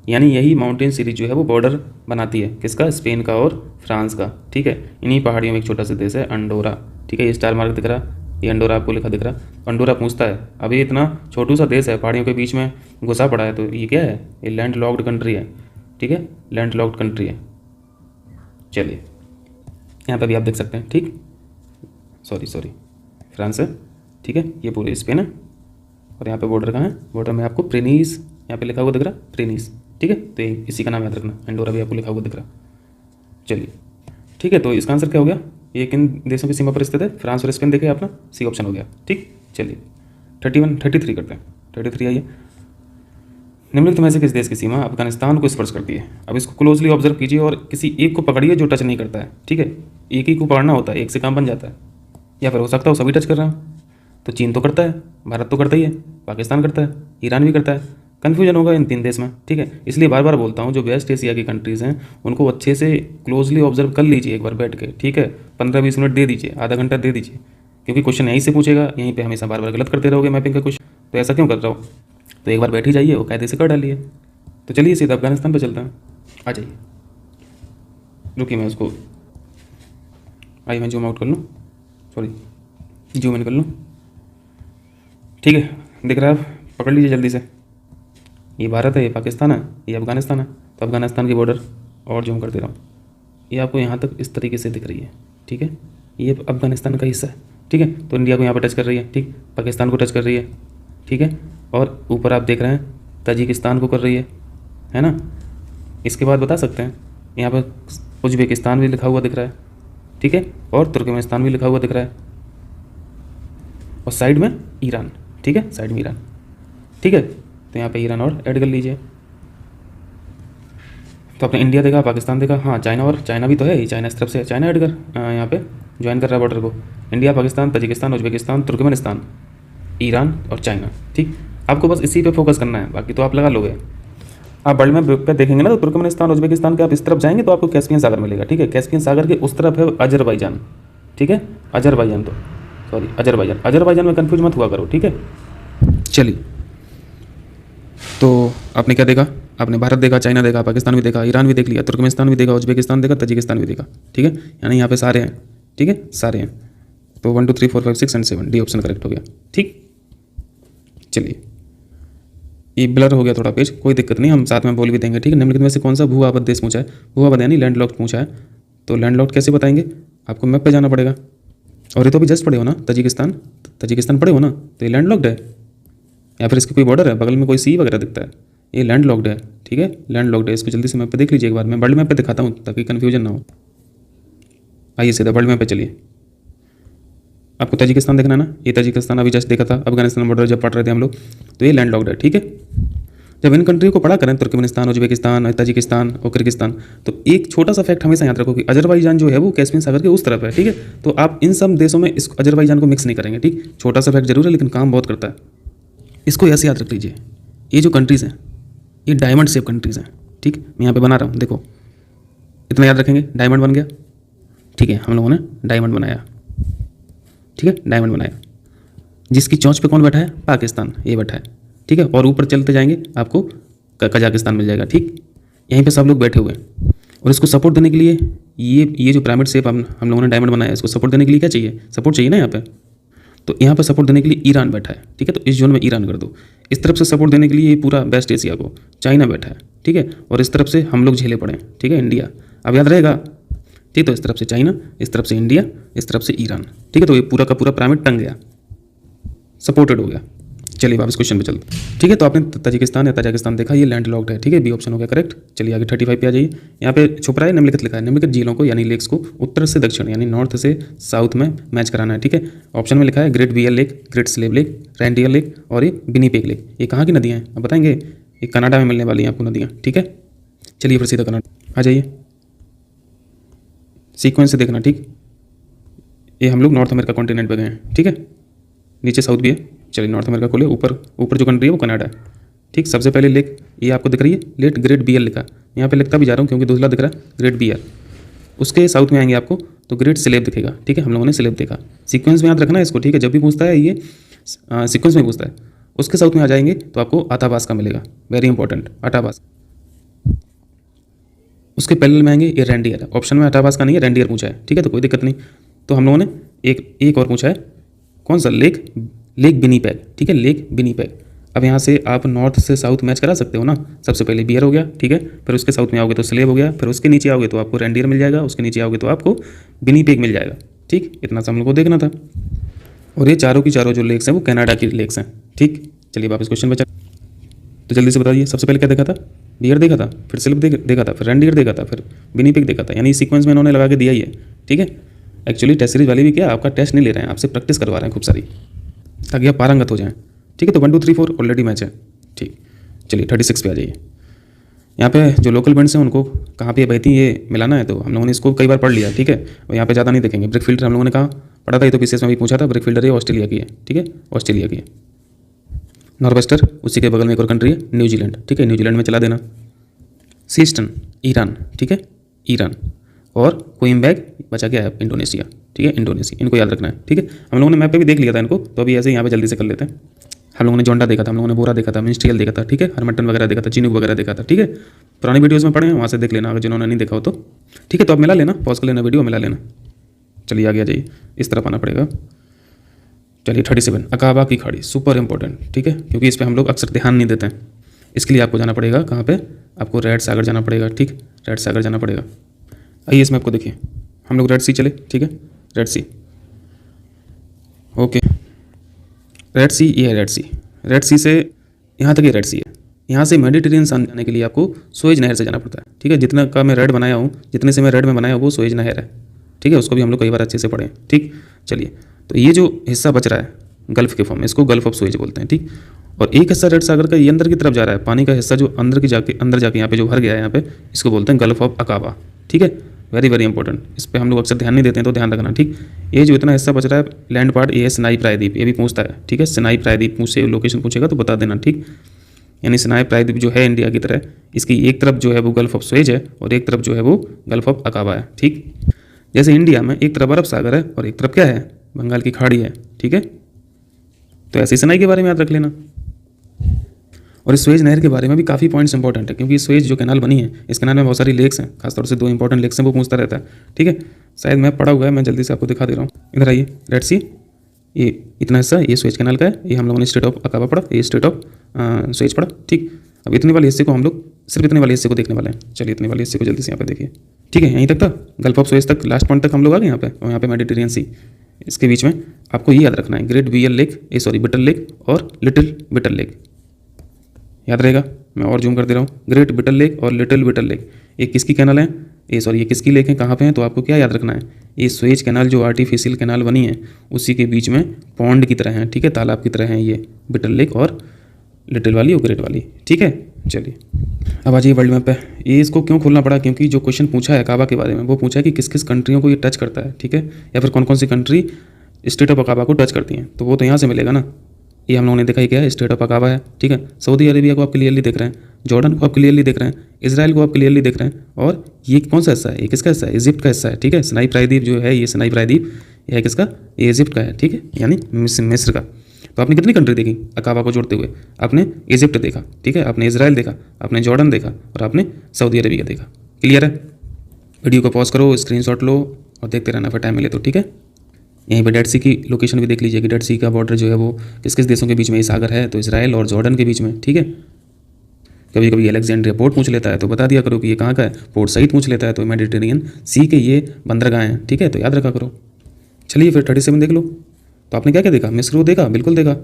Speaker 1: यानी यही माउंटेन सीरीज जो है वो बॉर्डर बनाती है, किसका, स्पेन का और फ्रांस का। ठीक है, इन्हीं पहाड़ियों में एक छोटा सा देश है अंडोरा। ठीक है, ये स्टार मार्क दिख रहा, ये अंडोरा आपको लिखा दिख रहा। अंडोरा पूछता है, अभी इतना छोटू सा देश है, पहाड़ियों के बीच में घुसा पड़ा है, तो ये क्या है, ये लैंड लॉक्ड कंट्री है। ठीक है, लैंड लॉक्ड कंट्री है। चलिए यहाँ पे भी आप देख सकते हैं। ठीक, सॉरी फ्रांस है। ठीक है, ये पूरे स्पेन है, और यहाँ पे बॉर्डर कहाँ है, बॉर्डर में आपको प्रेनीज यहाँ पे लिखा हुआ दिख रहा, प्रेनीज। ठीक है, तो ये इसी का नाम याद रखना, अंडोरा भी आपको लिखा हुआ दिख रहा। चलिए ठीक है, तो इसका आंसर क्या हो गया, ये किन देशों की सीमा पर स्थित है, फ्रांस और स्पेन देखे अपना, सी ऑप्शन हो गया। ठीक, चलिए 33 करते हैं। 33 आइए, निम्नलिखित में से किस देश की सीमा अफगानिस्तान को स्पर्श करती है। अब इसको क्लोजली ऑब्जर्व कीजिए और किसी एक को पकड़िए जो टच नहीं करता है। ठीक है, एक ही को पकड़ना होता है, एक से काम बन जाता है, या फिर हो सकता है सभी टच कर रहे हैं। तो चीन तो करता है, भारत तो करता ही है, पाकिस्तान करता है, ईरान भी करता है, कन्फ्यूजन होगा इन 3 देश में। ठीक है, इसलिए बार बार बोलता हूँ जो वेस्ट एशिया की कंट्रीज़ हैं उनको अच्छे से क्लोजली ऑब्जर्व कर लीजिए एक बार बैठ के। ठीक है, 15-20 मिनट दे दीजिए, आधा घंटा दे दीजिए, क्योंकि क्वेश्चन यहीं से पूछेगा, यहीं पे हमेशा बार बार गलत करते रहोगे मैपिंग का क्वेश्चन, तो ऐसा क्यों कर रहा हो। तो एक बार बैठ ही जाइए और कायदे से कर डालिए। तो चलिए सीधा अफगानिस्तान पर चलता है, आ जाइए। रुकिए मैं उसको, आइए मैं जूम आउट कर लूँ, सॉरी जूम इन कर लूँ। ठीक है, दिख रहा है, पकड़ लीजिए जल्दी से। ये भारत है, ये पाकिस्तान है, ये अफगानिस्तान है। तो अफगानिस्तान की बॉर्डर और जूम कर दे रहा हूँ, ये आपको यहाँ तक इस तरीके से दिख रही है। ठीक है, ये अफगानिस्तान का हिस्सा है। ठीक है, तो इंडिया को यहाँ पर टच कर रही है, ठीक, पाकिस्तान को टच कर रही है। ठीक है, और ऊपर आप देख रहे हैं ताजिकिस्तान को कर रही है ना। इसके बाद बता सकते हैं यहाँ पर उज्बेकिस्तान भी लिखा हुआ दिख रहा है। ठीक है, और तुर्कमेनिस्तान भी लिखा हुआ दिख रहा है, और साइड में ईरान। ठीक है, साइड में ईरान। ठीक है, तो यहाँ पे ईरान और ऐड कर लीजिए। तो आपने इंडिया देखा, पाकिस्तान देखा, हाँ चाइना, और चाइना भी तो है, चाइना इस तरफ से, चाइना ऐड कर यहाँ पे ज्वाइन कर रहा है बॉर्डर को। India, Pakistan, Tajikistan, Uzbekistan, Turkmenistan, Iran और चाइना। ठीक, आपको बस इसी पे फोकस करना है, बाकी तो आप लगा लोगे। आप वर्ल्ड मैप पे देखेंगे ना, तो तुर्कमेनिस्तान, उज्बेकिस्तान के आप इस तरफ जाएंगे तो आपको कैस्पियन सागर मिलेगा। ठीक है, कैस्पियन सागर के उस तरफ है अजरबैजान। ठीक है, अजरबैजान, तो सॉरी अजरबैजान में कन्फ्यूज मत हुआ करो। ठीक है, चलिए, तो आपने क्या देखा, आपने भारत देखा, चाइना देखा, पाकिस्तान भी देखा, ईरान भी देख लिया, तुर्कमेनिस्तान भी देखा, उज्बेकिस्तान देखा, ताजिकिस्तान भी देखा। ठीक है, यानी यहाँ पे सारे हैं। ठीक है, सारे हैं, तो 1 2 3 4 5 6 एंड 7 डी ऑप्शन करेक्ट हो गया। ठीक, चलिए ये ब्लर हो गया थोड़ा पेज, कोई दिक्कत नहीं, हम साथ में बोल भी देंगे, ठीक है। निम्नलिखित में से कौन सा भू आबद्ध देश पूछा है, भू आबद्ध यानी लैंडलॉक्ड पूछा है, तो लैंडलॉक्ड कैसे बताएंगे, आपको मैप पे जाना पड़ेगा। और ये तो अभी जस्ट पड़े हो ना, तजिकिस्तान पड़े हो ना, तो ये लैंडलॉक्ड है या फिर इसकी कोई बॉर्डर है, बगल में कोई सी वगैरह दिखता है, ये लैंडलॉक्ड है, ठीक है, लैंडलॉक्ड है। इसको जल्दी से मैप पे देख लीजिए एक बार, मैं वर्ल्ड मैप पे दिखाता हूँ ताकि कन्फ्यूजन ना हो। आइए सीधा वर्ल्ड मैप पे चलिए, आपको तजिकिस्तान देखना है ना, ये तजिकिस्तान अभी जस्ट देखा था, अफगानिस्तान बॉर्डर जब पढ़ रहे थे हम लोग, तो ये लैंडलॉक्ड है, ठीक है। जब इन कंट्री को पढ़ा करें, तुर्कमेनिस्तान, उज्बेकिस्तान, तजिकिस्तान और किर्गिस्तान, तो एक छोटा सा फैक्ट हमेशा याद रखो कि अजरबैजान जो है वो कैस्पियन सागर के उस तरफ है, ठीक है। तो आप इन सब देशों में इस अजरबैजान को मिक्स नहीं करेंगे, ठीक। छोटा सा फैक्ट जरूर है लेकिन काम बहुत करता है, इसको ऐसे याद रख लीजिए। ये जो कंट्रीज़ हैं ये डायमंड शेप कंट्रीज़ हैं, ठीक। मैं यहाँ पे बना रहा हूँ, देखो इतना याद रखेंगे, डायमंड बन गया, ठीक है। हम लोगों ने डायमंड बनाया, ठीक है, डायमंड बनाया। जिसकी चोंच पे कौन बैठा है, पाकिस्तान, ये बैठा है, ठीक है। और ऊपर चलते जाएंगे आपको कजाकिस्तान मिल जाएगा, ठीक। यहीं पे सब लोग बैठे हुए हैं और इसको सपोर्ट देने के लिए ये जो पिरामिड शेप हम लोगों ने डायमंड बनाया है, इसको सपोर्ट देने के लिए क्या चाहिए, सपोर्ट चाहिए ना यहाँ पे। तो यहाँ पे सपोर्ट देने के लिए ईरान बैठा है, ठीक है। तो इस जोन में ईरान कर दो। इस तरफ से सपोर्ट देने के लिए ये पूरा वेस्ट एशिया को चाइना बैठा है, ठीक है। और इस तरफ से हम लोग झेले पड़े हैं, ठीक है, इंडिया। अब याद रहेगा, ठीक। तो इस तरफ से चाइना, इस तरफ से इंडिया, इस तरफ से ईरान, ठीक है। तो ये पूरा का पूरा पिरामिड टंग गया, सपोर्टेड हो गया। चलिए वापस क्वेश्चन पे चलते, ठीक है। तो आपने तजिकिस्तान या तजाकिस्तान देखा, ये लैंडलॉक्ड है, ठीक है, बी ऑप्शन हो गया करेक्ट। चलिए आगे 35 पे आ जाइए। यहाँ पे छुप रहा है निम्नलिखित लिखा है, निम्नलिखित झीलों को यानी लेक्स को उत्तर से दक्षिण यानी नॉर्थ से साउथ में मैच कराना है, ठीक है। ऑप्शन में लिखा है Great Bear Lake, Great Slave Lake, Reindeer Lake और ये विनीपेग लेक। ये कहाँ की नदियाँ हैं आप बताएंगे, ये कनाडा में मिलने वाली हैं आपको नदियाँ, ठीक है। चलिए फिर सीधा कनाडा आ जाइए, सीक्वेंस से देखना, ठीक। ये हम लोग नॉर्थ अमेरिका कॉन्टिनेंट पे गए हैं, ठीक है। नीचे साउथ भी है, चलिए नॉर्थ अमेरिका खोले, ऊपर जो कंट्री है वो कनाडा है, ठीक। सबसे पहले लेक ये आपको दिख रही है, लेट ग्रेट बियर लिखा, यहाँ पे लिखता भी जा रहा हूँ क्योंकि दूसरा दिख रहा है ग्रेट बियर। उसके साउथ में आएंगे आपको तो ग्रेट स्लेव दिखेगा, ठीक है। हम लोगों ने स्लेव देखा, सीक्वेंस में याद रखना है इसको, ठीक है। जब भी पूछता है ये सीक्वेंस में पूछता है। उसके साउथ में आ जाएंगे तो आपको अथाबास का मिलेगा, वेरी इंपॉर्टेंट, अथाबास। उसके पैरेलल में आएंगे ये रेंडियर है, ऑप्शन में अथाबास का नहीं है, रेंडियर पूछा है, ठीक है। तो कोई दिक्कत नहीं। तो हम लोगों ने एक और पूछा है, कौन सा, लेक विनीपेग, ठीक है, लेक विनीपेग। अब यहाँ से आप नॉर्थ से साउथ मैच करा सकते हो ना। सबसे पहले बियर हो गया, ठीक है। फिर उसके साउथ में आओगे तो स्लेव हो गया, फिर उसके नीचे आओगे तो आपको रेंडियर मिल जाएगा, उसके नीचे आओगे तो आपको विनीपेग मिल जाएगा, ठीक। इतना सा हम लोग को देखना था। और ये चारों की चारों जो लेक्स हैं वो कनाडा की लेक्स हैं, ठीक। चलिए वापस क्वेश्चन पे चल, तो जल्दी से बताइए सबसे पहले क्या देखा था, बियर देखा था, फिर स्लेव देखा था, फिर रेंडियर देखा था, फिर विनीपेग देखा था। यानी सीक्वेंस में इन्होंने लगा के दिया ही है, ठीक है। एक्चुअली टेस्ट सीरीज वाले भी क्या आपका टेस्ट नहीं ले रहे हैं, आपसे प्रैक्टिस करवा रहे हैं खूब सारी, ताकि आप पारंगत हो जाएं, ठीक है। तो 1 2 3 4 ऑलरेडी मैच है, ठीक। चलिए 36 पे आ जाइए। यहाँ पे जो लोकल बैंड्स हैं उनको कहाँ पे बहती ये मिलाना है, तो हम लोगों ने इसको कई बार पढ़ लिया, ठीक है। और यहाँ पे ज़्यादा नहीं देखेंगे। ब्रिक फिल्टर हम लोगों ने कहा पढ़ा था, ये तो पीसीएस में भी पूछा था। ब्रिक फिल्टर ये ऑस्ट्रेलिया की है, ठीक है, ऑस्ट्रेलिया की है। नॉर्वेस्टर उसी के बगल में एक और कंट्री है न्यूजीलैंड, ठीक है, न्यूजीलैंड में चला देना। सीस्टन ईरान, ठीक है, ईरान। और कोइम्बैग बचा क्या है, इंडोनेशिया, ठीक है, इंडोनेशिया। इनको याद रखना है, ठीक है। हम लोगों ने मैप पे भी देख लिया था इनको, तो अभी ऐसे यहाँ पे जल्दी से कर लेते हैं। हम लोगों ने जोंडा देखा था, हम लोगों ने बोरा देखा था, मिनिस्ट्रियल देखा था, ठीक है, हरमटन वगैरह देखा था, चिनूक वगैरह देखा था, ठीक है। पुरानी वीडियोज़ में पढ़े हैं, वहाँ से देख लेना अगर जिन्होंने नहीं देखा हो तो, ठीक है। तो अब मिला लेना, पॉज कर लेना वीडियो, मिला लेना। चलिए आगे आ जाइए, इस तरफ आना पड़ेगा। चलिए 37 अकाबा की खाड़ी, सुपर इंपॉर्टेंट, ठीक है, क्योंकि इस पर हम लोग अक्सर ध्यान नहीं देते हैं। इसके लिए आपको जाना पड़ेगा कहाँ पे, आपको रेड सागर जाना पड़ेगा, ठीक, रेड सागर जाना पड़ेगा। आइए इसमें आपको देखिए, हम लोग रेड सी चले, ठीक है, रेड सी, ओके, रेड सी, ये है रेड सी से यहाँ तक ये रेड सी है। यहाँ से मेडिटेरियन सन जाने के लिए आपको सुएज नहर से जाना पड़ता है, ठीक है। जितना का मैं रेड बनाया हूँ, जितने से मैं रेड में बनाया हूँ वो सुएज नहर है, ठीक है। उसको भी हम लोग कई बार अच्छे से पढ़ें, ठीक। चलिए, तो ये जो हिस्सा बच रहा है गल्फ के फॉर्म में, इसको गल्फ ऑफ सुएज बोलते हैं, ठीक। और एक हिस्सा रेड सागर का ये अंदर की तरफ जा रहा है, पानी का हिस्सा जो अंदर जाके यहाँ पे जो भर गया है यहाँ पे, इसको बोलते हैं गल्फ ऑफ अकाबा, ठीक है। वेरी वेरी इंपॉर्टेंट, इस पर हम लोग अक्सर ध्यान नहीं देते हैं, तो ध्यान रखना, ठीक। ये जो इतना हिस्सा बच रहा है लैंड पार्ट, ये है सिनाई प्रायद्वीप, ये भी पूछता है, ठीक है। सिनाई प्रायद्वीप मुझसे लोकेशन पूछेगा तो बता देना, ठीक। यानी सिनाई प्रायद्वीप जो है इंडिया की तरह, इसकी एक तरफ जो है वो गल्फ ऑफ सुएज है और एक तरफ जो है वो गल्फ ऑफ अकाबा है, ठीक। जैसे इंडिया में एक तरफ अरब सागर है और एक तरफ क्या है, बंगाल की खाड़ी है, ठीक है। तो ऐसे सिनाई के बारे में याद रख लेना। और इस सुएज नहर के बारे में भी काफ़ी पॉइंट्स इंपॉर्टेंट है, क्योंकि सुएज जो कैनाल बनी है, इस कैनाल में बहुत सारी लेक्स हैं, खासतौर से 2 इंपॉर्टेंट लेक्स हैं, वो पूछता रहता है, ठीक है। शायद मैं पढ़ा हुआ है, मैं जल्दी से आपको दिखा दे रहा हूँ। इधर आइए, रेड सी, ये इतना हिस्सा ये सुएज कैनाल का है, ये हम लोगों ने स्टेट ऑफ अकाबा पढ़ा, ये स्टेट ऑफ स्वेज पढ़ा, ठीक। अब इतने वाले हिस्से को हम लोग सिर्फ इतने वाले हिस्से को देखने वाले हैं। चलिए इतने वाले हिस्से को जल्दी से यहाँ पे देखिए, ठीक है। यहीं तक था, गल्फ ऑफ सुएज तक, लास्ट पॉइंट तक हम लोग आ गए यहाँ पे। और यहाँ पे मेडिटेरियन सी, इसके बीच में आपको ये याद रखना है, Great Bear Lake, Bitter Lake और लिटिल बिटर लेक, याद रहेगा। मैं और जूम कर दे रहा हूँ, ग्रेट बिटर लेक और लिटिल बिटर लेक, ये किसकी कैनाल है, ये किसकी लेक है, कहाँ पे है, तो आपको क्या याद रखना है, ये सुएज कैनाल जो आर्टिफिशियल कैनाल बनी है उसी के बीच में पॉन्ड की तरह है, ठीक है, तालाब की तरह है ये बिटर लेक और लिटिल वाली और ग्रेट वाली, ठीक है। चलिए अब आ जाइए वर्ल्ड मैप पे। ये इसको क्यों खोलना पड़ा, क्योंकि जो क्वेश्चन पूछा है काबा के बारे में, वो पूछा है कि किस किस कंट्रियों को ये टच करता है, ठीक है, या फिर कौन कौन सी कंट्री स्टेट ऑफ अकाबा को टच करती हैं, तो वो तो यहाँ से मिलेगा ना। ये हम लोगों ने देखा ही क्या है, स्टेट ऑफ अकाबा है, ठीक है। सऊदी अरेबिया को आप क्लियरली देख रहे हैं, जॉर्डन को आप क्लियरली देख रहे हैं, इसराइल को आप क्लियरली देख रहे हैं, और ये कौन सा हिस्सा है, ये किसका हिस्सा है, इजिप्ट का हिस्सा है, ठीक है। सिनाई प्रायद्वीप जो है, ये सिनाई प्रायद्वीप ये है किसका, ये इजिप्ट का है, ठीक है, यानी मिस्र का। तो आपने कितनी कंट्री देखी अकाबा को जोड़ते हुए, आपने इजिप्ट देखा, ठीक है, आपने इसराइल देखा, आपने जॉर्डन देखा और आपने सऊदी अरेबिया देखा। क्लियर है। वीडियो को पॉज करो, स्क्रीनशॉट लो और देखते रहना फिर टाइम मिले तो, ठीक है। यहीं पे डेड सी की लोकेशन भी देख लीजिए कि डेड सी का बॉर्डर जो है वो किस किस देशों के बीच में ये सागर है, तो इसराइल और जॉर्डन के बीच में, ठीक है। कभी कभी अलेक्जेंड्रिया पोर्ट पूछ लेता है तो बता दिया करो कि ये कहाँ का है, पोर्ट सहित पूछ लेता है तो मेडिटेरियन सी के ये बंदरगाह हैं, ठीक है, तो याद रखा करो। चलिए फिर 37 देख लो। तो आपने क्या क्या देखा, मिस्र को देखा, बिल्कुल देखा,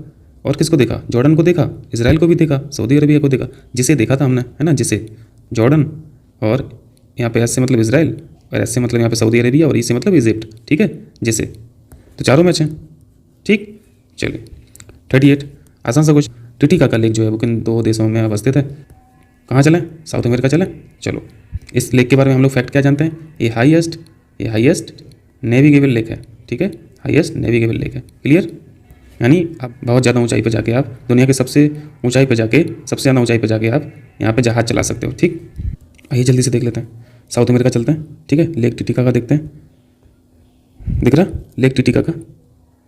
Speaker 1: और किसको देखा, जॉर्डन को देखा, इसराइल को भी देखा, सऊदी अरेबिया को देखा, जिसे देखा था हमने, है ना, जिसे, जॉर्डन, और यहाँ पे एस से मतलब इसराइल, और एस से मतलब यहाँ पे सऊदी अरेबिया, और ई से मतलब इजिप्ट, ठीक है, जिसे। तो चारों मैच हैं, ठीक। चलिए 38 आसान सा कुछ, टिटिकाका लेक जो है वो किन दो देशों में अवस्थित है, कहाँ चलें, साउथ अमेरिका चलें। चलो इस लेक के बारे में हम लोग फैक्ट क्या जानते हैं, ये हाईएस्ट नेविगेबल लेक है, ठीक है, हाईएस्ट नेविगेबल लेक है। क्लियर, यानी आप बहुत ज़्यादा ऊंचाई पर जाके, आप दुनिया के सबसे ऊंचाई पर जाके, सबसे ज़्यादा ऊंचाई पर जाके आप यहाँ पे जहाज़ चला सकते हो, ठीक। आइए जल्दी से देख लेते हैं, साउथ अमेरिका चलते हैं, ठीक है। लेक टिटिकाका देखते हैं, दिख रहा lake Titicaca,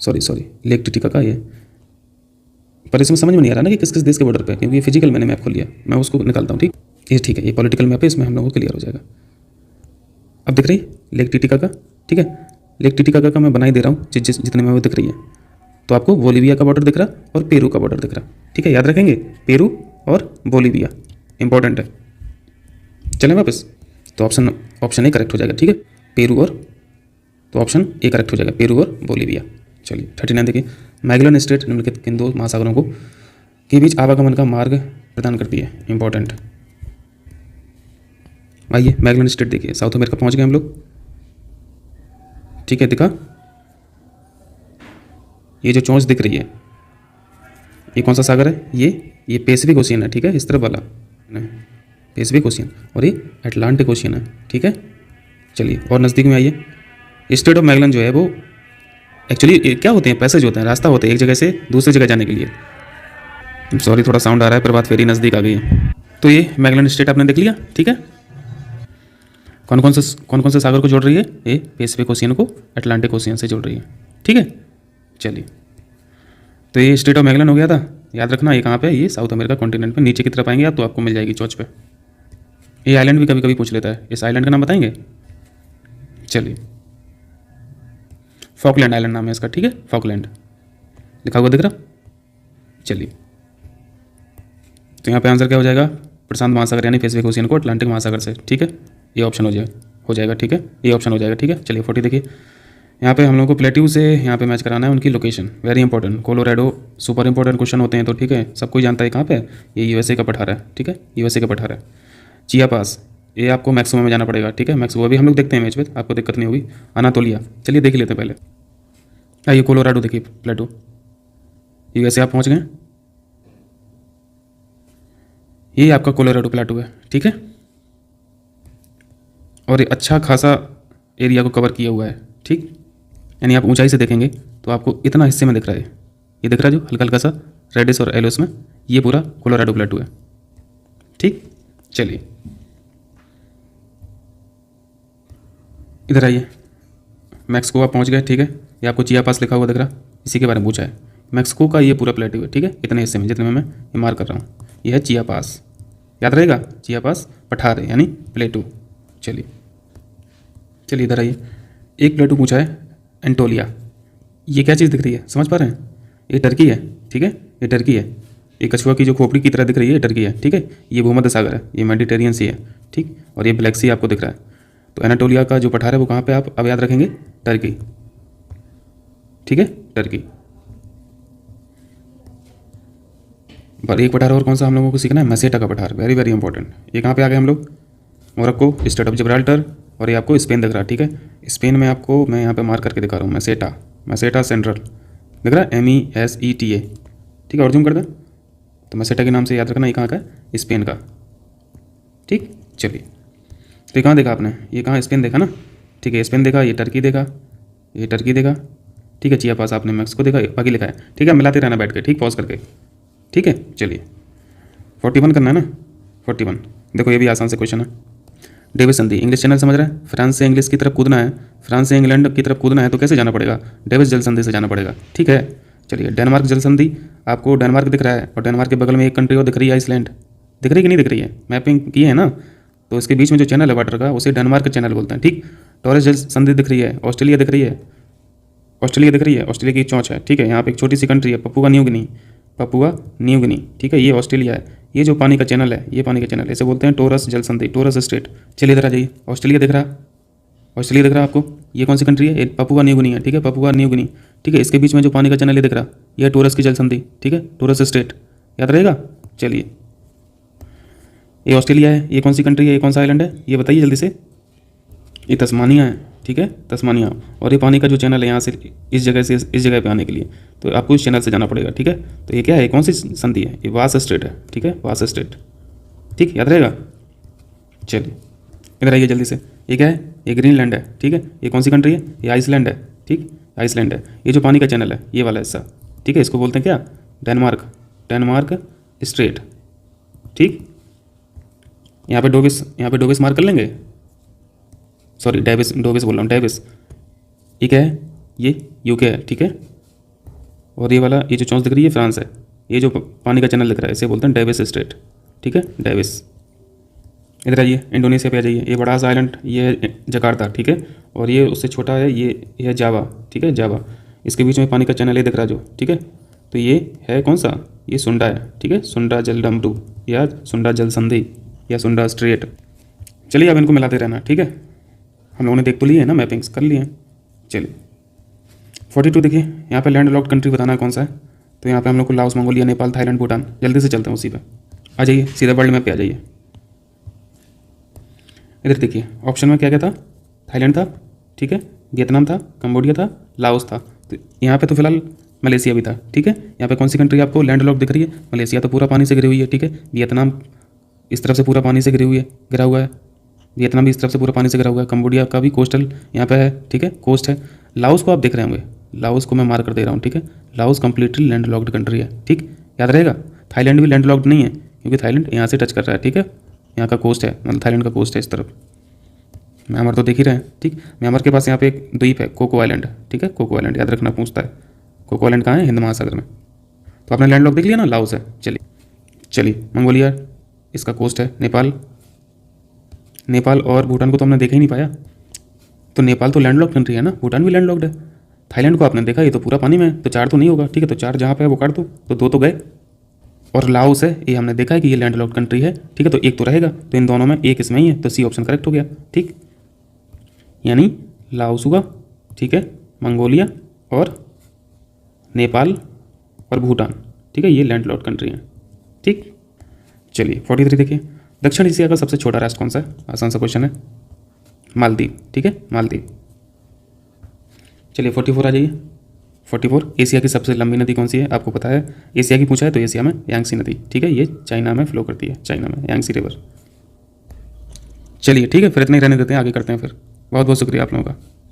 Speaker 1: sorry lake Titicaca ये, पर इसमें समझ में नहीं आ रहा ना कि किस किस देश के बॉर्डर पे, क्योंकि ये फिजिकल मैंने मैप खोल लिया, मैं उसको निकालता हूँ, ठीक। ये ठीक है, ये पॉलिटिकल मैप है, इसमें हम लोगों को क्लियर हो जाएगा। अब दिख रही लेक टिटिकाका, ठीक है। लेक टिटिकाका का मैं बना ही दे रहा हूँ जितने में वो दिख रही है। तो आपको बोलीविया का बॉर्डर दिख रहा और पेरू का बॉर्डर दिख रहा, ठीक है, याद रखेंगे, पेरू और बोलीविया इंपॉर्टेंट है। चलें वापस, तो ऑप्शन ए करेक्ट हो जाएगा, ठीक है, पेरू और, तो ऑप्शन ए करेक्ट हो जाएगा, पेरू और बोलीविया। चलिए 39 देखिए, मैगेलन स्ट्रेट निम्नलिखित किन दो महासागरों को के बीच आवागमन का मार्ग प्रदान करती है, इंपॉर्टेंट। आइए मैगेलन स्ट्रेट देखिए, साउथ अमेरिका पहुंच गए हम लोग, ठीक है, दिखा, ये जो चोंच दिख रही है ये कौन सा सागर है, ये पैसिफिक ओशियन है, ठीक है, इस तरफ वाला पैसिफिक ओशियन, और ये अटलांटिक ओशियन है, ठीक है। चलिए और नज़दीक में आइए, स्ट्रेट ऑफ मैगेलन जो है वो एक्चुअली क्या होते हैं, पैसेज होते हैं, रास्ता होते हैं एक जगह से दूसरी जगह जाने के लिए। सॉरी थोड़ा साउंड आ रहा है, पर बात फेरी नज़दीक आ गई है। तो ये मैगेलन स्ट्रेट आपने देख लिया, ठीक है। कौन कौन से सागर को जोड़ रही है, ये पैसिफिक ओशियन को अटलांटिक ओशियन से जोड़ रही है, ठीक है। चलिए तो ये स्ट्रेट ऑफ मैगेलन हो गया था, याद रखना ये कहाँ पे है, ये साउथ अमेरिका कॉन्टिनेंट पे नीचे की तरफ आएंगे आप तो आपको मिल जाएगी चोच पे। ये आइलैंड भी कभी कभी पूछ लेता है, इस आइलैंड का नाम बताएंगे। चलिए फॉकलैंड आइलैंड नाम है इसका, ठीक है, फॉकलैंड लिखा हुआ दिख रहा। चलिए तो यहाँ पे आंसर क्या हो जाएगा, प्रशांत महासागर यानी पैसिफिक ओशियन को अटलांटिक महासागर से, ठीक है, ये ऑप्शन हो जाएगा, ठीक है, ये ऑप्शन हो जाएगा, ठीक है। चलिए 40 देखिए, यहाँ पे हम लोग को प्लेट्यू से यहाँ पे मैच कराना है उनकी location, very important, Colorado super important question होते हैं, तो ठीक है, सब कोई जानता है कहाँ पे, ये यूएसए का पठार है, ठीक है, यूएसए का पठार है। चिया पास, ये आपको मैक्सिमम में जाना पड़ेगा, ठीक है, मैक्सिमम अभी हम लोग देखते हैं मैच में, आपको दिक्कत नहीं होगी। अनातोलिया, चलिए देख लेते हैं पहले। आइए कोलोराडो देखिए, प्लेटू, यूएसए आप पहुँच गए, ये आपका कोलोराडो प्लेटू है, ठीक है, और ये अच्छा खासा एरिया को कवर किया हुआ है, ठीक, यानी आप ऊंचाई से देखेंगे तो आपको इतना हिस्से में दिख रहा है, ये दिख रहा है जो हल्का हल्का सा रेडिस और एलोस में, ये पूरा कोलोराडो प्लेटू है, ठीक। चलिए इधर आइए, मैक्सिको आप पहुंच गए, ठीक है, ये आपको चिया पास लिखा हुआ दिख रहा, इसी के बारे में पूछा है। मैक्सिको का ये पूरा प्लेटू है, ठीक है, इतने हिस्से में जितने में मैं ये मार्क कर रहा हूँ, ये है चिया पास, याद रहेगा, चिया पास पठार है यानी प्लेटू। चलिए इधर आइए, एक प्लेटू पूछा है एंटोलिया, ये क्या चीज़ दिख रही है, समझ पा रहे हैं, ये टर्की है, ठीक है, ये टर्की है, ये कछुआ की जो खोपड़ी की तरह दिख रही है टर्की है, ठीक है। ये भूमध्य सागर है, ये मेडिटेरियन सी है, ठीक। और ये ब्लैक सी आपको दिख रहा है। तो एनाटोलिया का जो पठार है वो कहाँ पे आप अब याद रखेंगे, टर्की, ठीक है, टर्की। पर एक पठार और कौन सा हम लोगों को सीखना है, मसेटा का पठार, वेरी वेरी इंपॉर्टेंट। ये कहाँ पे आ गए हम लोग, मोरक्को, स्टेट ऑफ जिब्राल्टर, और ये आपको स्पेन दिख रहा है, ठीक है। स्पेन में आपको मैं यहाँ पे मार्क करके दिखा रहा हूँ, मसेटा, मसेटा सेंट्रल दिख रहा है, MESETA, ठीक है। और जूम कर दें तो मसेटा के नाम से याद रखना, ये कहाँ का है, स्पेन का, ठीक। चलिए, तो ये कहाँ देखा आपने, ये कहाँ, स्पेन देखा ना, ठीक है। स्पेन देखा, ये टर्की देखा, ये टर्की देखा, ठीक है। चियापास आपने मैक्सिको देखा, बाकी लिखा है, ठीक है। मिलाते रहना बैठ के, ठीक, पॉज करके, ठीक है। चलिए 41 करना है ना, 41। देखो ये भी आसान से क्वेश्चन है। डेविस संधि, इंग्लिश चैनल समझ रहे हैं, फ्रांस से इंग्लिश की तरफ कूदना है, फ्रांस से इंग्लैंड की तरफ कूदना है तो कैसे जाना पड़ेगा, डेविस जल संधि से जाना पड़ेगा, ठीक है। चलिए, डेनमार्क जल संधि, आपको डेनमार्क दिख रहा है और डेनमार्क के बगल में एक कंट्री और दिख रही है, आइसलैंड, दिख रही है कि नहीं दिख रही है, मैपिंग की है ना। तो इसके बीच में जो चैनल है वाटर का, उसे डेनमार्क चैनल बोलते हैं, ठीक। टॉरस जल संधि दिख रही है, ऑस्ट्रेलिया दिख रही है, ऑस्ट्रेलिया दिख रही है, ऑस्ट्रेलिया की चौंच है, ठीक है। यहाँ पे एक छोटी सी कंट्री है, Papua New Guinea, Papua New Guinea, ठीक है। ये ऑस्ट्रेलिया है। ये जो पानी का चैनल है, ये पानी का चैनल है, इसे बोलते हैं टोरस जल संधि, टोरस स्ट्रेट। चलिए इधर आ जाइए, ऑस्ट्रेलिया दिख रहा है, ऑस्ट्रेलिया दिख रहा है आपको। ये कौन सी कंट्री है, ये पपुआ न्यू गिनी है, ठीक है, पपुआ न्यू गिनी, ठीक है। इसके बीच में जो पानी का चैनल है दिख रहा, यह टोरस की जल संधि, ठीक है, टोरस स्ट्रेट, याद रहेगा। चलिए, ये ऑस्ट्रेलिया है, ये कौन सी कंट्री है, ये कौन सा आइलैंड है, ये बताइए जल्दी से। ये तस्मानिया है, ठीक है, तस्मानिया। और ये पानी का जो चैनल है यहाँ से इस जगह से इस जगह पे आने के लिए तो आपको इस चैनल से जाना पड़ेगा, ठीक है। तो ये क्या है, कौन सी संधि है, ये वास स्ट्रेट है, ठीक है, वास स्ट्रेट, ठीक, याद रहेगा। चलिए इधर आइए जल्दी से, ये क्या है, ये ग्रीनलैंड है, ठीक है। ये कौन सी कंट्री है, ये आइसलैंड है, ठीक, आइसलैंड है। ये जो पानी का चैनल है, ये वाला हिस्सा, ठीक है, इसको बोलते हैं क्या, डेनमार्क, डेनमार्क स्ट्रेट, ठीक। यहाँ पे डोविस मार्क कर लेंगे, सॉरी डेविस, डोविस बोल रहा हूँ, डेविस। ये क्या है, ये UK है, ठीक है। और ये वाला, ये जो चौंच दिख रही है, फ्रांस है। ये जो पानी का चैनल दिख रहा है, इसे बोलते हैं डेविस स्ट्रेट, ठीक है, डेविस। इधर आइए, इंडोनेशिया पे आ जाइए। ये बड़ा सा आइलैंड, ये है जकार्ता, ठीक है। और ये उससे छोटा है, ये है जावा, ठीक है, जावा। इसके बीच में पानी का चैनल ये दिख रहा जो, ठीक है। तो ये है कौन सा, ये सुंडा है, ठीक है, सुंडा जल डमरू या सुंडा जल संधि या सुंडा स्ट्रेट। चलिए अब इनको मिलाते रहना, ठीक है। हम लोगों ने देख तो लिए है ना, मैपिंग्स कर लिए हैं। चलिए 42 देखिए, यहाँ पे लैंड लॉक्ड कंट्री बताना है कौन सा है। तो यहाँ पे हम लोग को Laos, Mongolia, Nepal, Thailand, Bhutan. जल्दी से चलते हैं उसी पे, आ जाइए सीधा वर्ल्ड मैप पे आ जाइए। इधर देखिए, ऑप्शन में क्या क्या था, थाईलैंड था, ठीक है, वियतनाम था, कंबोडिया था, लाओस था। तो यहाँ पे तो फिलहाल मलेशिया भी था, ठीक है। यहाँ पे कौन सी कंट्री आपको लैंड लॉक्ड दिख रही है, मलेशिया तो पूरा पानी से घिरी हुई है, ठीक है। वियतनाम इस तरफ से पूरा पानी से घिरी हुई है, घिरा हुआ है। वियतनाम भी इस तरफ से पूरा पानी से घिरा हुआ है। कंबोडिया का भी कोस्टल यहाँ पे है, ठीक है, कोस्ट है। लाओस को आप देख रहे होंगे, लाओस को मैं मार्क कर दे रहा हूँ, ठीक है। Laos completely land locked country है, ठीक, याद रहेगा। थाईलैंड भी लैंड लॉक्ड नहीं है, क्योंकि थाईलैंड यहाँ से टच कर रहा है, ठीक है, यहाँ का कोस्ट है, मतलब थाईलैंड का कोस्ट है इस तरफ। म्यांमार तो देख ही रहे हैं, ठीक। म्यांमार के पास यहाँ पे एक द्वीप है, कोको आइलैंड, ठीक है, कोको आइलैंड, याद रखना, पूछता है कोको आइलैंड कहाँ है, हिंद महासागर में। तो आपने लैंड लॉक देख लिया ना, लाओस है। चलिए मंगोलिया, इसका कोस्ट है। नेपाल और भूटान को तो हमने देखा ही नहीं पाया। तो नेपाल तो लैंडलॉक्ड कंट्री है ना, भूटान भी लैंडलॉक्ड है। थाईलैंड को आपने देखा, ये तो पूरा पानी में है, तो 4 तो नहीं होगा, ठीक है। तो 4 जहाँ पे है वो काट दो, तो 2 तो गए। और लाओस है, ये हमने देखा है कि ये लैंडलॉक्ड कंट्री है, ठीक है। तो 1 तो रहेगा, तो इन दोनों में एक इसमें ही है, तो C ऑप्शन करेक्ट हो गया, ठीक। यानी लाओस हुआ, ठीक है, मंगोलिया और नेपाल और भूटान, ठीक है, ये लैंडलॉक्ड कंट्री हैं, ठीक। चलिए 43 देखिए, दक्षिण एशिया का सबसे छोटा राष्ट्र कौन सा है, आसान सा क्वेश्चन है, मालदीव, ठीक है, मालदीव। चलिए 44 आ जाइए। 44, एशिया की सबसे लंबी नदी कौन सी है, आपको पता है, एशिया की पूछा है तो एशिया में यांगसी नदी, ठीक है, ये चाइना में फ्लो करती है, चाइना में यांगसी रिवर। चलिए ठीक है, फिर इतना ही रहने देते हैं, आगे करते हैं फिर। बहुत बहुत शुक्रिया आप लोगों का।